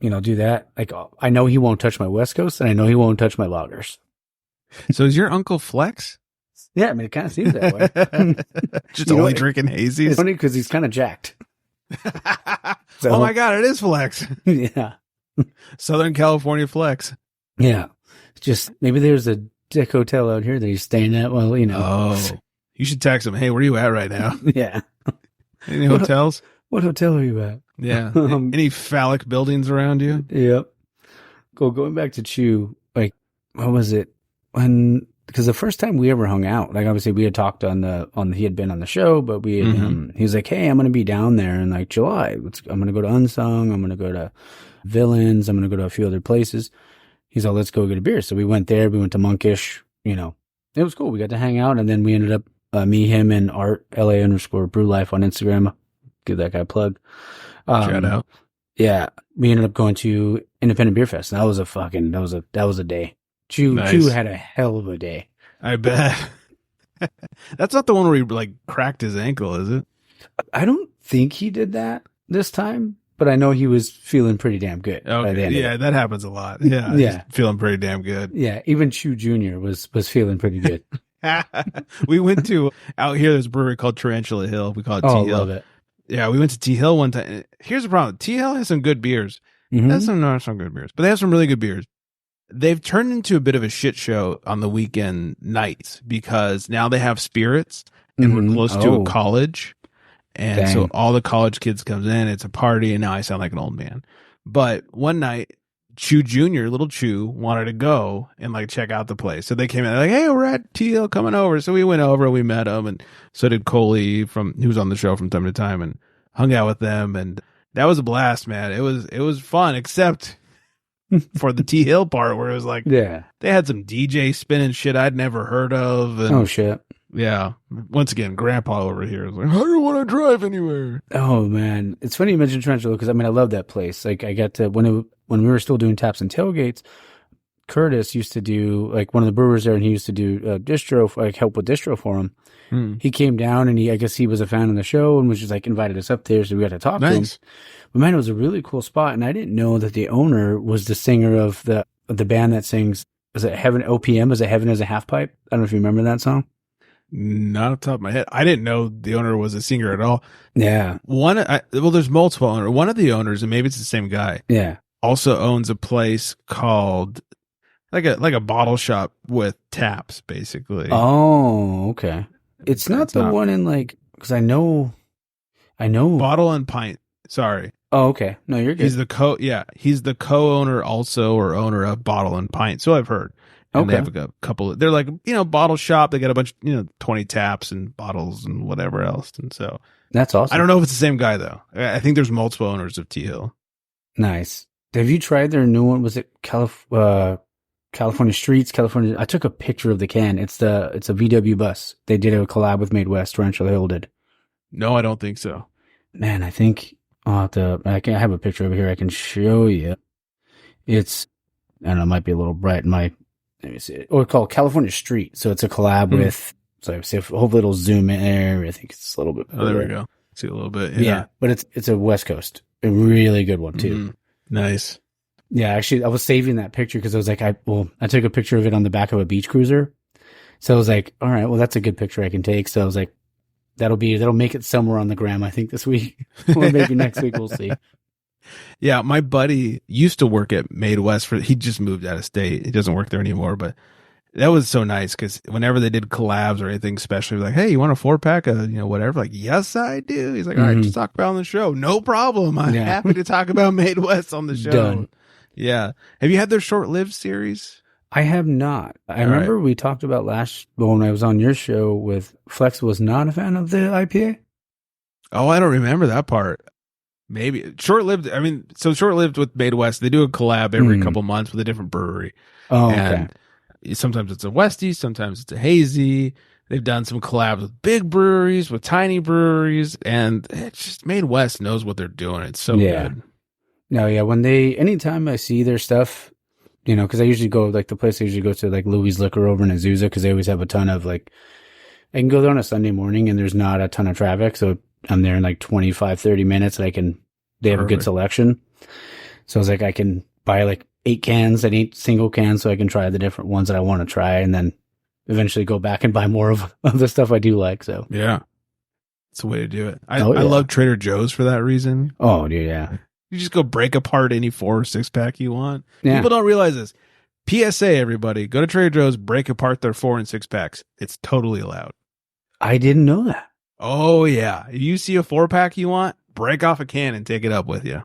do that. Like, I know he won't touch my West Coast, and I know he won't touch my lagers. So is your uncle Flex? Yeah, I mean, it kind of seems that way. Just You know only what? drinking It's hazies. funny because he's kind of jacked. So- Oh my God, it is Flex. Yeah. Southern California Flex. Yeah. Just maybe there's a dick hotel out here that he's staying at. Well, Oh, you should text him. Hey, where are you at right now? Yeah. Any hotels? What hotel are you at? Yeah. Any phallic buildings around you? Yep. Going back to Chew, like, what was it? Because the first time we ever hung out, like, obviously we had talked he had been on the show, but he was like, "Hey, I'm going to be down there in like July. I'm going to go to Unsung. I'm going to go to Villains. I'm going to go to a few other places." He's like, "Let's go get a beer." So we went there. We went to Monkish. It was cool. We got to hang out, and then we ended up me, him, and Art LA_Brew Life on Instagram. Give that guy a plug. Shout out. Yeah, we ended up going to Independent Beer Fest. And that was a day. Chew had a hell of a day. I bet. That's not the one where he like cracked his ankle, is it? I don't think he did that this time, but I know he was feeling pretty damn good. By the Okay. end of Yeah, it. that happens a lot. Yeah. Yeah. He's feeling pretty damn good. Yeah, even Chew Jr. was feeling pretty good. We went to out here. There's a brewery called Tarantula Hill. We call it Oh, T Hill. love it. Yeah, we went to T Hill one time. Here's the problem: T Hill has some good beers. Mhm. That's some good beers, but they have some really good beers. They've turned into a bit of a shit show on the weekend nights because now they have spirits, and we're close to a college, and so all the college kids comes in. It's a party, and now I sound like an old man. But one night, Chew Jr., little Chew, wanted to go and like check out the place. So they came in, they're like, "Hey, we're at T Hill coming over." So we went over, we met him, and so did Coley who's on the show from time to time, and hung out with them, and that was a blast, man. It was fun, except for the T Hill part where it was like, Yeah. they had some DJ spinning shit I'd never heard of. And Oh shit. yeah, once again, Grandpa over here is like, "I don't want to drive anywhere." Oh man, it's funny you mentioned Tarantula because I mean I love that place. Like I got to when we were still doing taps and tailgates. Curtis used to do like one of the brewers there, and he used to do distro, like help with distro for him. He came down, and I guess he was a fan of the show, and was just like invited us up there, so we got to talk to him. But man, it was a really cool spot, and I didn't know that the owner was the singer of the band that sings. Is it Heaven OPM? Is it Heaven as a Half Pipe? I don't know if you remember that song. Not off the top of my head. I didn't know the owner was a singer at all. Yeah, There's multiple owners. One of the owners, and maybe it's the same guy, yeah. also owns a place called like a bottle shop with taps, basically. Oh, okay. It's not the one in like because I know. Bottle and Pint. Sorry. Oh, okay. No, you're good. He's the co-owner also, or owner of Bottle and Pint. So I've heard. And they Okay. have a couple they're like, bottle shop. They got a bunch, 20 taps and bottles and whatever else. And so That's awesome. I don't know if it's the same guy though. I think there's multiple owners of T Hill. Nice. Have you tried their new one? Was it California Streets? California. I took a picture of the can. It's a VW bus. They did a collab with Made West. Torrential Hill did. No, I don't think so. Man, I think I'll have to. I have a picture over here. I can show you. It's, I don't know, it might be a little bright in my. Let me see it. Or called California Street. So it's a collab with. So hopefully it'll zoom in there. I think it's a little bit better. Oh, there we go. See a little bit. Yeah, but it's a West Coast, a really good one too. Nice. Yeah, actually, I was saving that picture because I was like, I took a picture of it on the back of a beach cruiser. So I was like, all right, well, that's a good picture I can take. So I was like, that'll make it somewhere on the gram, I think, this week or maybe next week. We'll see. Yeah, my buddy used to work at Made West he just moved out of state. He doesn't work there anymore, but that was so nice because whenever they did collabs or anything special, like, hey, you want a 4-pack of, whatever? Like, yes, I do. He's like, all right, just talk about it on the show. No problem. I'm happy to talk about Made West on the show. Done. Yeah. Have you had their short-lived series? I have not. I remember we talked about when I was on your show with Flex was not a fan of the IPA. Oh, I don't remember that part. Maybe short-lived. I mean, so short-lived with Made West, they do a collab every couple months with a different brewery. Oh, and sometimes it's a Westie, sometimes it's a hazy. They've done some collabs with big breweries, with tiny breweries, and it's just Made West knows what they're doing. It's so good. No, yeah. Anytime I see their stuff, because I usually go, like the place I usually go to, like Louis Liquor over in Azusa, because they always have a ton of I can go there on a Sunday morning and there's not a ton of traffic. So I'm there in like 25, 30 minutes and they have a good selection. So I was like, I can buy like 8 cans and 8 single cans so I can try the different ones that I want to try and then eventually go back and buy more of the stuff I do like. So yeah, it's a way to do it. I love Trader Joe's for that reason. Oh, dude, yeah. You just go break apart any 4 or 6-pack you want. Yeah. People don't realize this. PSA, everybody, go to Trader Joe's, break apart their 4 and 6-packs. It's totally allowed. I didn't know that. Oh, yeah. If you see a 4-pack you want, break off a can and take it up with you.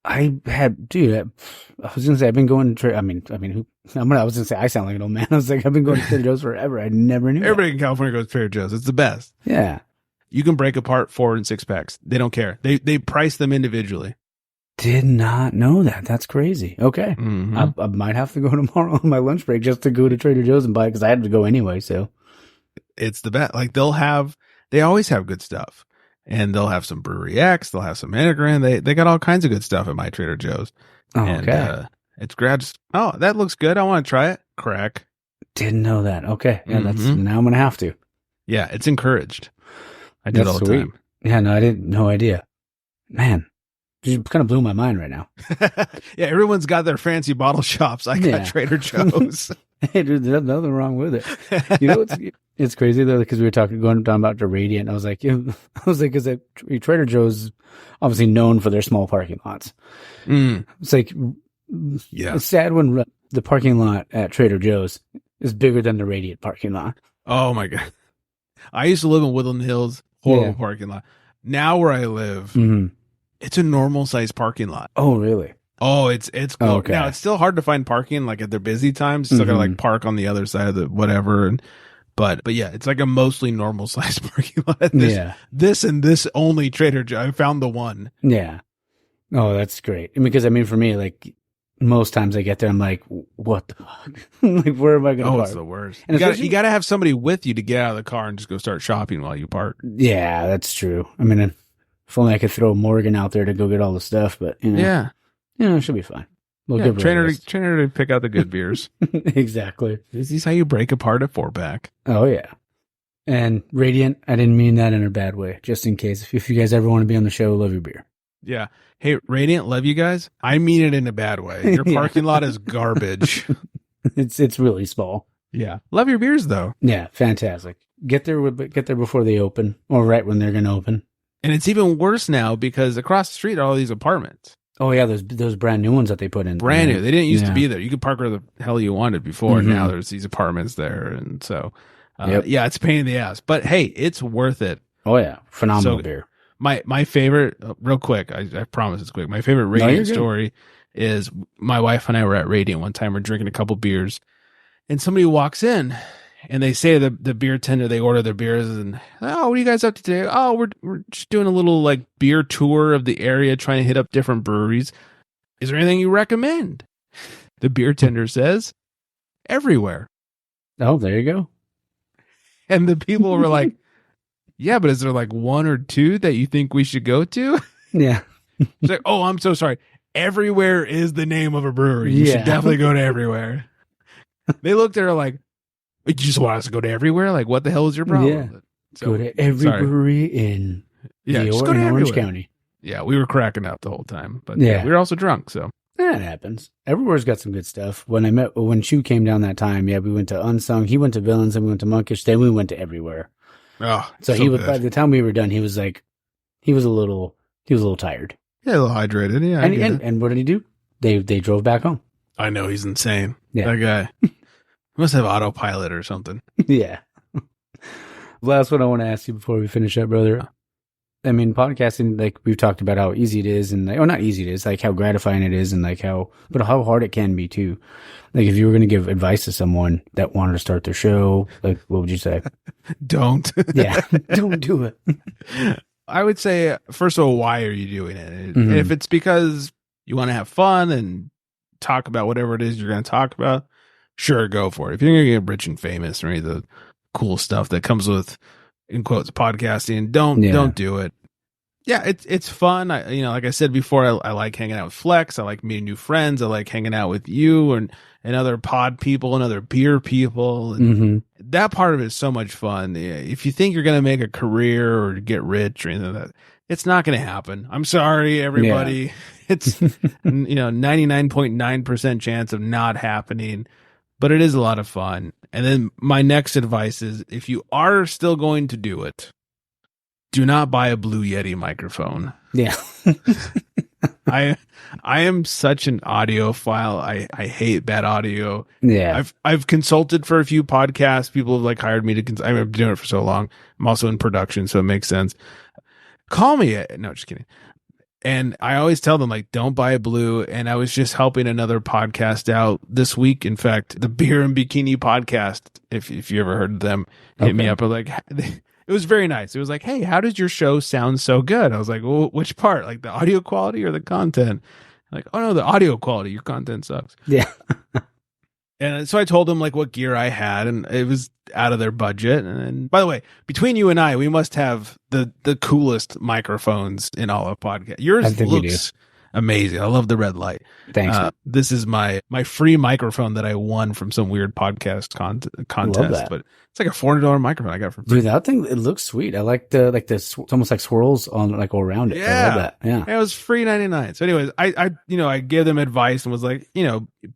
I was gonna say I've been going to. I was gonna say I sound like an old man. I was like I've been going to Trader Joe's forever. I never knew. Everybody in California goes to Trader Joe's. It's the best. Yeah, you can break apart 4 and 6-packs. They don't care. They price them individually. Did not know that. That's crazy. Okay, I might have to go tomorrow on my lunch break just to go to Trader Joe's and buy it because I had to go anyway. So it's the best. Like they always have good stuff. And they'll have some Brewery X. They'll have some Anagram. They got all kinds of good stuff at my Trader Joe's. Oh, and, okay. It's grad. Oh, that looks good. I want to try it. Crack. Didn't know that. Okay. Yeah, now I'm going to have to. Yeah, it's encouraged. I do it all the time. Yeah, no, no idea. Man, you kind of blew my mind right now. Yeah, everyone's got their fancy bottle shops. I got Trader Joe's. Hey, dude, there's nothing wrong with it. It's crazy though because we were talking about the Radiant. I was like, because Trader Joe's obviously known for their small parking lots. It's like, it's sad when the parking lot at Trader Joe's is bigger than the Radiant parking lot. Oh my god! I used to live in Woodland Hills, horrible parking lot. Now where I live, it's a normal sized parking lot. Oh really? Oh, it's cool. Okay. Now it's still hard to find parking like at their busy times. You still gotta park on the other side of the whatever. But yeah, it's like a mostly normal sized parking lot. This and this only Trader Joe. I found the one. Yeah. Oh, that's great. Because for me, like most times I get there, I'm like, what the fuck? Like, where am I going to park? It's the worst. And you got to have somebody with you to get out of the car and just go start shopping while you park. Yeah, that's true. If only I could throw Morgan out there to go get all the stuff, but it should be fine. We'll trainer to pick out the good beers. Exactly. This is how you break apart a 4-pack. Oh yeah. And Radiant, I didn't mean that in a bad way. Just in case, if you guys ever want to be on the show, love your beer. Yeah. Hey, Radiant, love you guys. I mean it in a bad way. Your parking lot is garbage. It's really small. Yeah. Love your beers though. Yeah, fantastic. Get there before they open, or right when they're going to open. And it's even worse now because across the street are all these apartments. Oh yeah, those brand new ones that they put in. Brand new. They didn't used to be there. You could park where the hell you wanted before. And now there's these apartments there, and so yeah, it's a pain in the ass. But hey, it's worth it. Oh yeah, phenomenal beer. My favorite, real quick. I promise it's quick. My favorite Radiant story is my wife and I were at Radiant one time. We're drinking a couple beers, and somebody walks in and they say to the beer tender, they order their beers and, oh, what are you guys up to today? Oh, we're just doing a little like beer tour of the area, trying to hit up different breweries. Is there anything you recommend? The beer tender says, everywhere. Oh, there you go. And the people were like, yeah, but is there like one or two that you think we should go to? Yeah. It's like, oh, I'm so sorry. Everywhere is the name of a brewery. You should definitely go to everywhere. They looked at her like, you just want us to go to everywhere? Like, what the hell is your problem? Yeah. So, go to every brewery in just go to Orange County. Yeah, we were cracking up the whole time. But Yeah. we were also drunk, so. Yeah, it happens. Everywhere's got some good stuff. When Chu came down that time, yeah, we went to Unsung. He went to Villains, and we went to Monkish. Then we went to everywhere. Oh, so he was, by the time we were done, he was a little tired. Yeah, a little hydrated. Yeah, and what did he do? They drove back home. I know, he's insane. Yeah. That guy must have autopilot or something. Yeah. Last one I want to ask you before we finish up, brother. I mean, podcasting, like we've talked about how easy it is, and not easy it is, like how gratifying it is, and like but how hard it can be too. Like if you were going to give advice to someone that wanted to start their show, like what would you say? Don't. Yeah, don't do it. I would say, first of all, why are you doing it? Mm-hmm. If it's because you want to have fun and talk about whatever it is you're going to talk about, sure, go for it. If you're going to get rich and famous or any of the cool stuff that comes with, in quotes, podcasting, don't do it. Yeah, it's fun. Like I said before, I like hanging out with Flex. I like meeting new friends. I like hanging out with you and other pod people and other beer people. And that part of it is so much fun. If you think you're going to make a career or get rich or anything like that, it's not going to happen. I'm sorry, everybody. Yeah. It's 99.9% chance of not happening, but it is a lot of fun. And then my next advice is, if you are still going to do it, do not buy a Blue Yeti microphone. Yeah. I am such an audiophile. I hate bad audio. Yeah. I've consulted for a few podcasts. People have like hired me to I've been doing it for so long. I'm also in production, so it makes sense. Call me. No, just kidding. And I always tell them, like, don't buy a Blue. And I was just helping another podcast out this week. In fact, the Beer and Bikini podcast, if you ever heard of them, hit me up. Like, it was very nice. It was like, hey, how does your show sound so good? I was like, well, which part? Like the audio quality or the content? Like, oh no, the audio quality. Your content sucks. Yeah. And so I told them like what gear I had, and it was out of their budget. And by the way, between you and I, we must have the coolest microphones in all of podcast. Yours looks amazing. I love the red light. Thanks. This is my free microphone that I won from some weird podcast contest, but it's like a $400 microphone I got for free. Dude, that thing, it looks sweet. I like it's almost like swirls on like all around it. Yeah. I love that. Yeah. It was free 99. So anyways, I gave them advice and was like,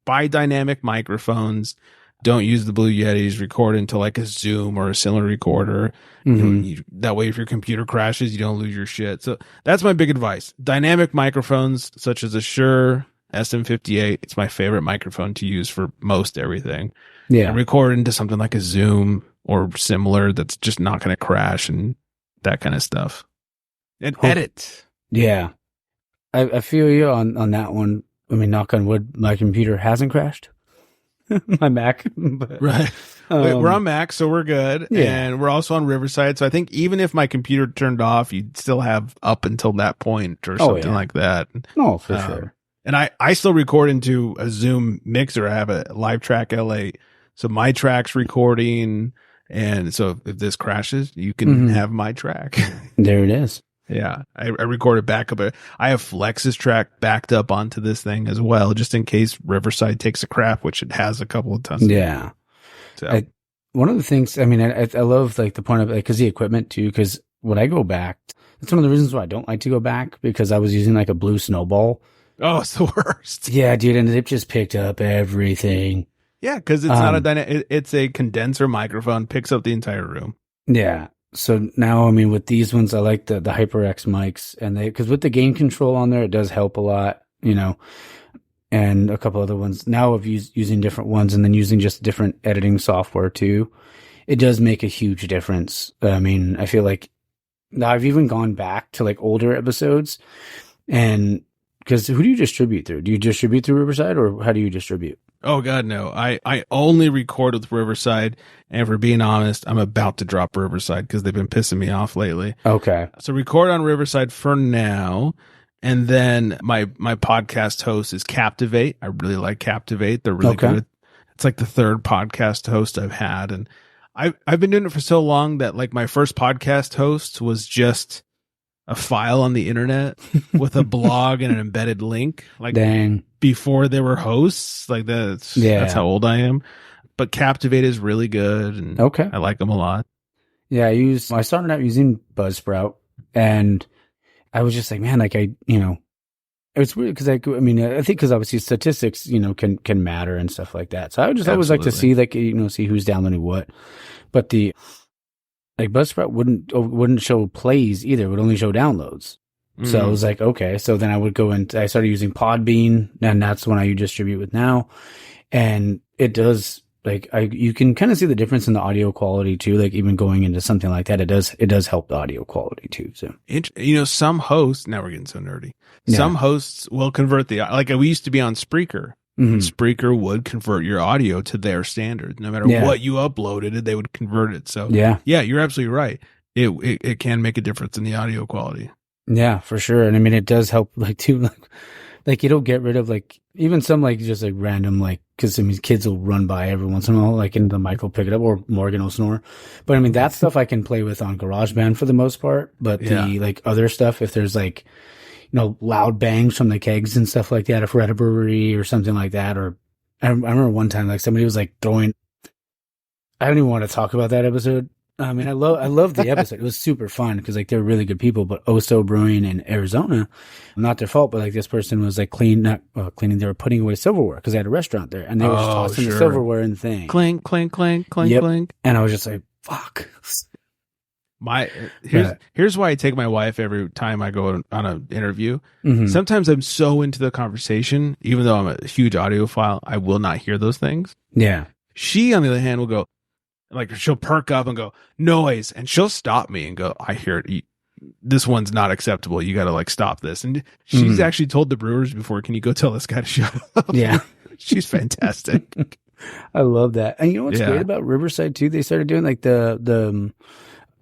buy dynamic microphones. Don't use the Blue Yetis. Record into like a Zoom or a similar recorder. That way, if your computer crashes, you don't lose your shit. So that's my big advice. Dynamic microphones such as a Shure SM58. It's my favorite microphone to use for most everything. Yeah. And record into something like a Zoom or similar that's just not going to crash and that kind of stuff. And edit. Yeah. I feel you on that one. I mean, knock on wood, my computer hasn't crashed. My Mac. But, right. We're on Mac, so we're good. Yeah. And we're also on Riverside. So I think even if my computer turned off, you'd still have up until that point or something like that. Oh, for sure. And I still record into a Zoom mixer. I have a Live Track L8. So my track's recording. And so if this crashes, you can have my track. There it is. Yeah. I recorded backup. I have Flex's track backed up onto this thing as well, just in case Riverside takes a crap, which it has a couple of times. Yeah. So one of the things, I mean, I love like the point of like, cause the equipment too, cause when I go back, that's one of the reasons why I don't like to go back, because I was using like a Blue Snowball. Oh, it's the worst. Yeah, dude. And it just picked up everything. Yeah. Cause it's not a dynamic, it's a condenser microphone, picks up the entire room. Yeah. So now, I mean, with these ones, I like the HyperX mics, and because with the gain control on there, it does help a lot, and a couple other ones. Now of using different ones and then using just different editing software too, it does make a huge difference. I mean, I feel like I've even gone back to like older episodes and because who do you distribute through? Do you distribute through Riverside, or how do you distribute? Oh God, no. I only record with Riverside, and for being honest, I'm about to drop Riverside because they've been pissing me off lately. Okay. So record on Riverside for now. And then my podcast host is Captivate. I really like Captivate. They're really good. It's like the third podcast host I've had. And I've been doing it for so long that like my first podcast host was just a file on the internet with a blog and an embedded link. Like Dang. Before there were hosts. Like that's how old I am. But Captivate is really good. And I like them a lot. Yeah, I started out using Buzzsprout, and I was just like, man, like it's weird because I think because obviously statistics, can matter and stuff like that. So I would just always like to see see who's downloading what. But the like Buzzsprout wouldn't show plays either; it would only show downloads. So I was like, okay. So then I would go and I started using Podbean, and that's when I distribute with now, and it does. Like you can kind of see the difference in the audio quality too. Like even going into something like that, it does help the audio quality too. So some hosts, now we're getting so nerdy. Yeah. Some hosts will convert like we used to be on Spreaker. Mm-hmm. Spreaker would convert your audio to their standards. No matter what you uploaded, they would convert it. So yeah, you're absolutely right. It can make a difference in the audio quality. Yeah, for sure. And I mean, it does help like too, like it'll get rid of like even some like just like random like because I mean kids will run by every once in a while like and the mic will pick it up or Morgan will snore, but I mean that stuff I can play with on GarageBand for the most part. But the like other stuff, if there's like loud bangs from the kegs and stuff like that, if we're at a brewery or something like that, or I remember one time like somebody was like throwing. I don't even want to talk about that episode. I mean, I love the episode. It was super fun because like they're really good people. But Oso Brewing in Arizona, not their fault, but like this person was like cleaning. They were putting away silverware because they had a restaurant there, and they were just tossing the silverware in the thing. Clink, clink, clink, clink, clink. And I was just like, "Fuck." Here's why I take my wife every time I go on an interview. Mm-hmm. Sometimes I'm so into the conversation, even though I'm a huge audiophile, I will not hear those things. Yeah. She, on the other hand, will go. Like she'll perk up and go noise, and she'll stop me and go, I hear it. This one's not acceptable. You got to like stop this. And she's actually told the brewers before, can you go tell this guy to shut up? Yeah. She's fantastic. I love that. And you know what's great about Riverside too? They started doing like the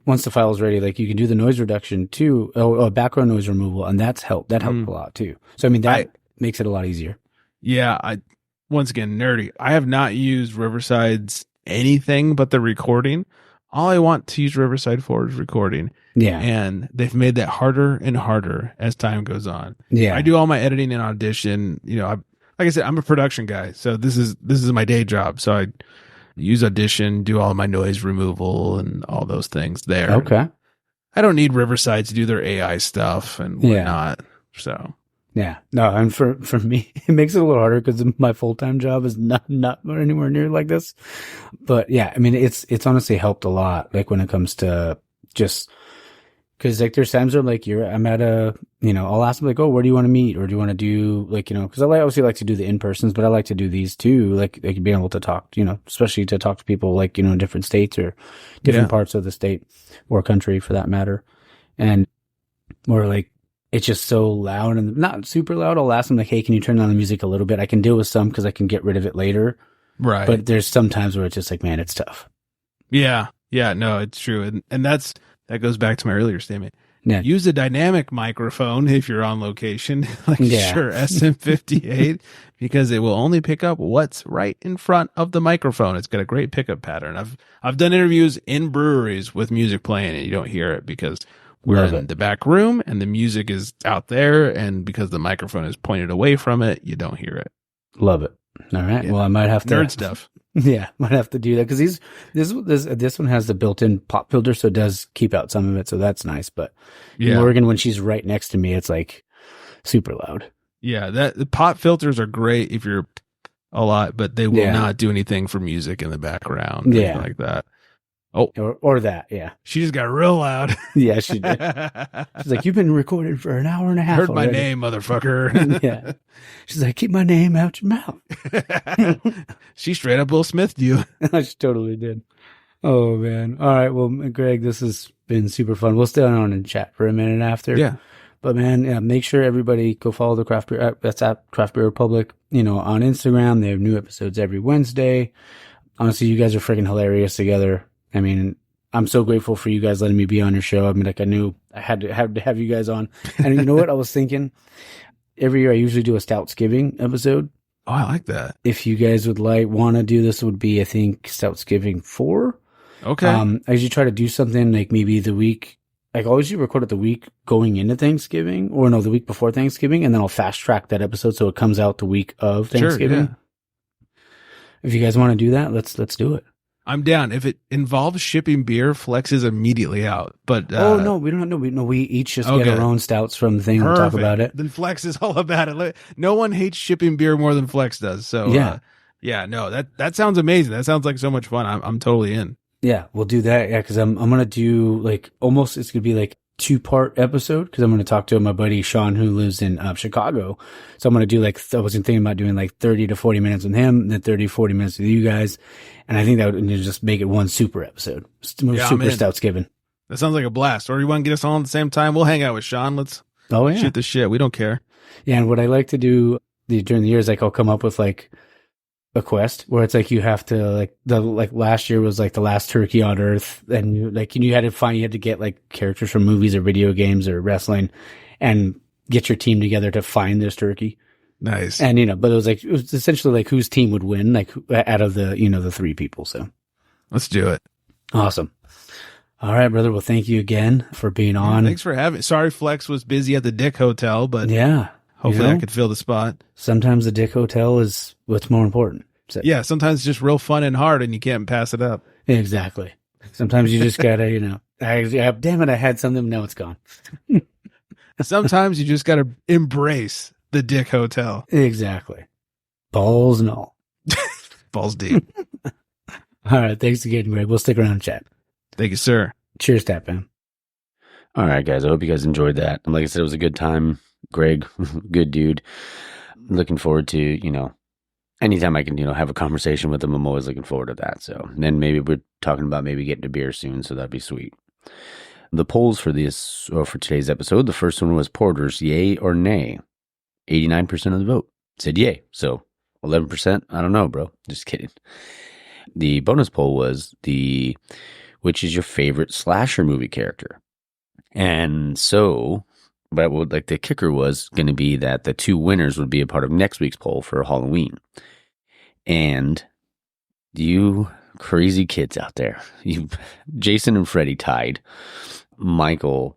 once the file's ready, like you can do the noise reduction too, or background noise removal. And that helped a lot too. So, I mean, that makes it a lot easier. Yeah. Once again, nerdy. I have not used Riverside's anything but the recording. All I want to use Riverside for is recording. Yeah. And they've made that harder and harder as time goes on. Yeah. I do all my editing in Audition. Like I said, I'm a production guy. So this is my day job. So I use Audition, do all my noise removal and all those things there. Okay. I don't need Riverside to do their AI stuff and whatnot. So yeah, no, and for me, it makes it a little harder because my full-time job is not anywhere near like this. But yeah, I mean, it's honestly helped a lot. Like when it comes to just because like there's times where like I'm at I'll ask them like, oh, where do you want to meet, or do you want to do like because I obviously like to do the in-persons, but I like to do these too, like being able to talk, especially to talk to people like in different states or different parts of the state or country for that matter, and or like. It's just so loud and not super loud. I'll ask them like, hey, can you turn down the music a little bit? I can deal with some because I can get rid of it later. Right. But there's some times where it's just like, man, it's tough. Yeah. Yeah. No, it's true. And that goes back to my earlier statement. Yeah. Use a dynamic microphone if you're on location, like sure, SM58, because it will only pick up what's right in front of the microphone. It's got a great pickup pattern. I've done interviews in breweries with music playing and you don't hear it because we're in the back room and the music is out there, and because the microphone is pointed away from it, you don't hear it. Love it. All right. Yeah. Well, I might have to nerd stuff. Yeah, might have to do that because this one has the built-in pop filter, so it does keep out some of it, so that's nice. But Morgan, when she's right next to me, it's like super loud. Yeah, the pop filters are great if you're a lot, but they will not do anything for music in the background. Yeah, like that. Oh, or that, yeah. She just got real loud. Yeah, she did. She's like, "You've been recording for an hour and a half. Heard already. My name, motherfucker." Yeah. She's like, "Keep my name out your mouth." She straight up Will Smithed you. She totally did. Oh man! All right, well, Greg, this has been super fun. We'll stay on and chat for a minute after. Yeah. But man, yeah, make sure everybody go follow the Craft Beer. That's at Craft Beer Republic. On Instagram, they have new episodes every Wednesday. Honestly, you guys are freaking hilarious together. I mean, I'm so grateful for you guys letting me be on your show. I mean, like I knew I had to have you guys on. And you know what? I was thinking every year I usually do a Stoutsgiving episode. Oh, I like that. If you guys would want to do this, would be, I think, Stoutsgiving 4. Okay. I usually try to do something like maybe the week, like I always usually record it the week going into Thanksgiving, or no, the week before Thanksgiving, and then I'll fast track that episode so it comes out the week of Thanksgiving. Sure, yeah. If you guys want to do that, let's do it. I'm down. If it involves shipping beer, Flex is immediately out. But no, we don't. No, we each just get our own stouts from the thing. Perfect. We'll talk about it. Then Flex is all about it. No one hates shipping beer more than Flex does. So yeah, no, that sounds amazing. That sounds like so much fun. I'm totally in. Yeah, we'll do that. Yeah, because I'm gonna do like almost. It's gonna be like 2-part episode because I'm gonna talk to my buddy Sean who lives in Chicago. So I'm gonna do like I was thinking about doing like 30 to 40 minutes with him, and then 30 to 40 minutes with you guys. And I think that would just make it one super episode. Super Stoutsgiving. That sounds like a blast. Or you want to get us all at the same time? We'll hang out with Sean. Let's shoot the shit. We don't care. Yeah, and what I like to do during the year is like I'll come up with like a quest where it's like you have to like last year was like the last turkey on Earth, and you had to get like characters from movies or video games or wrestling, and get your team together to find this turkey. Nice. And, but it was essentially like whose team would win, like out of the, the 3 people. So let's do it. Awesome. All right, brother. Well, thank you again for being on. Thanks for having me. Sorry, Flex was busy at the Dick Hotel, but yeah, hopefully I could fill the spot. Sometimes the Dick Hotel is what's more important. So, yeah. Sometimes it's just real fun and hard and you can't pass it up. Exactly. Sometimes you just gotta, damn it. I had something. Now it's gone. Sometimes you just gotta embrace the Dick Hotel. Exactly. Balls and all. Balls deep. All right. Thanks again, Greg. We'll stick around and chat. Thank you, sir. Cheers, Tap Man. All right, guys. I hope you guys enjoyed that. And like I said, it was a good time. Greg, good dude. Looking forward to, anytime I can, have a conversation with him, I'm always looking forward to that. So then maybe we're talking about maybe getting to beer soon. So that'd be sweet. The polls for today's episode, the first one was porters, yay or nay. 89% of the vote said yay. So 11%, I don't know, bro. Just kidding. The bonus poll was which is your favorite slasher movie character? And so, the kicker was going to be that the 2 winners would be a part of next week's poll for Halloween. And you crazy kids out there, Jason and Freddie tied. Michael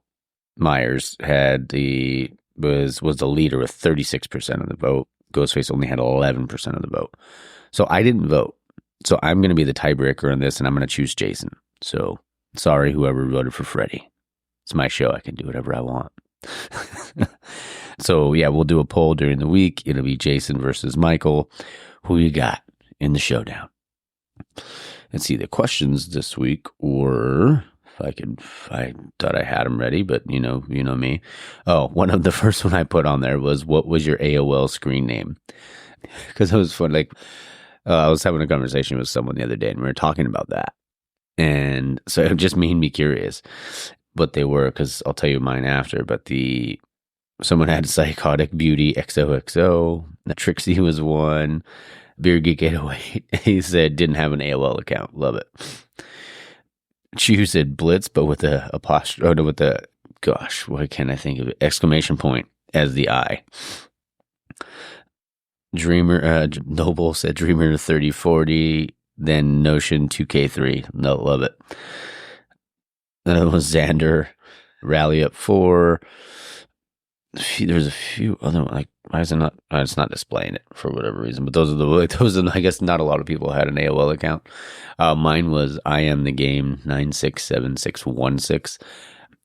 Myers was the leader with 36% of the vote. Ghostface only had 11% of the vote. So I didn't vote. So I'm going to be the tiebreaker on this, and I'm going to choose Jason. So sorry, whoever voted for Freddie. It's my show. I can do whatever I want. So yeah, we'll do a poll during the week. It'll be Jason versus Michael. Who you got in the showdown? Let's see. The questions this week were, I thought I had them ready, but you know me. Oh, the first one I put on there was, what was your AOL screen name? Because it was fun. Like, I was having a conversation with someone the other day and we were talking about that. And so it just made me curious what they were, because I'll tell you mine after, but someone had Psychotic Beauty XOXO. Trixie was one. Beer Geek 808. He said didn't have an AOL account. Love it. Chu said Blitz, but with the apostrophe. Oh, no, with the, gosh, what can I think of it? Exclamation point as the I. Dreamer, Noble said Dreamer 3040. Then Notion 2K3. No, love it. Then it was Xander. Rally Up 4. There's a few other, like, why is it not? It's not displaying it for whatever reason. But those are I guess not a lot of people had an AOL account. Mine was I Am the Game 967616.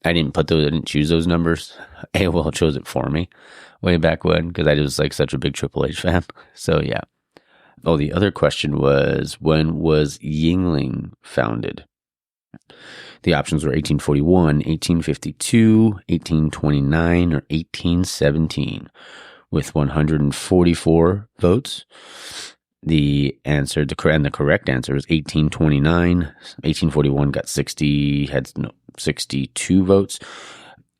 I didn't choose those numbers. AOL chose it for me way back when, because I was like such a big Triple H fan. So yeah. Oh, the other question was, when was Yingling founded? The options were 1841, 1852, 1829, or 1817. With 144 votes, the correct answer was 1829. 1841 got 62 votes.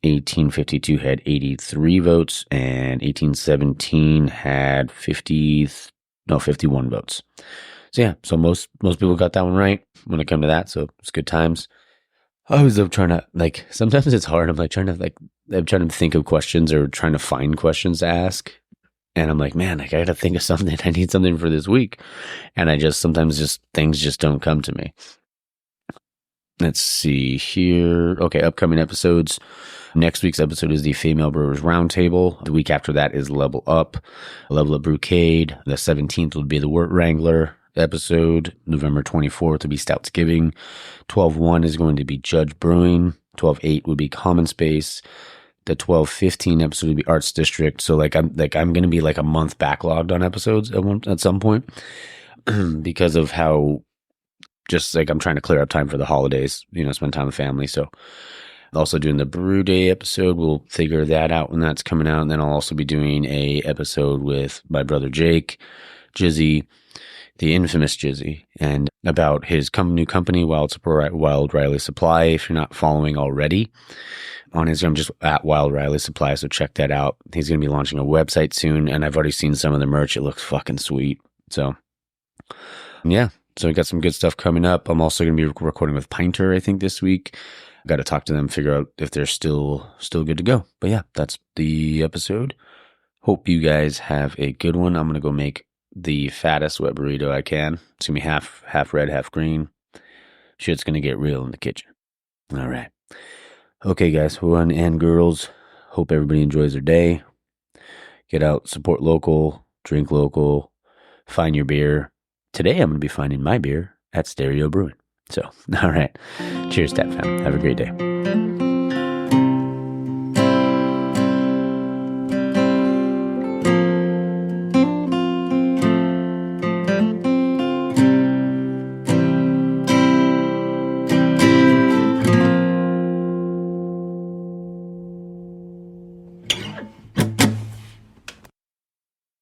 1852 had 83 votes, and 1817 had 51 votes. So yeah, so most people got that one right when it came to that. So it's good times. I always love trying to, like, sometimes it's hard. I'm trying to think of questions or trying to find questions to ask. And I'm like, man, I got to think of something. I need something for this week. And sometimes things just don't come to me. Let's see here. Okay, upcoming episodes. Next week's episode is the Female Brewers Roundtable. The week after that is Level Up Brewcade. The 17th will be the Wort Wrangler episode. November 24th will be Stoutsgiving. 12/1 is going to be Judge Brewing. 12/8 would be Common Space. The 12/15 episode would be Arts District. So I'm going to be like a month backlogged on episodes at some point because of how just like I'm trying to clear up time for the holidays, spend time with family. So also doing the Brew Day episode. We'll figure that out when that's coming out. And then I'll also be doing a episode with my brother Jake, Jizzy, the infamous Jizzy, and about his new company, Wild Riley Supply. If you're not following already on Instagram, just at Wild Riley Supply. So check that out. He's going to be launching a website soon, and I've already seen some of the merch. It looks fucking sweet. So yeah. So we got some good stuff coming up. I'm also going to be recording with Pinter, I think, this week. Got to talk to them, figure out if they're still good to go. But yeah, that's the episode. Hope you guys have a good one. I'm going to go make the fattest wet burrito I can. It's going to be half red, half green. Shit's going to get real in the kitchen. All right. Okay, guys, and girls, hope everybody enjoys their day. Get out, support local, drink local, find your beer. Today, I'm going to be finding my beer at Stereo Brewing. So, all right. Cheers, Tap Fam. Have a great day.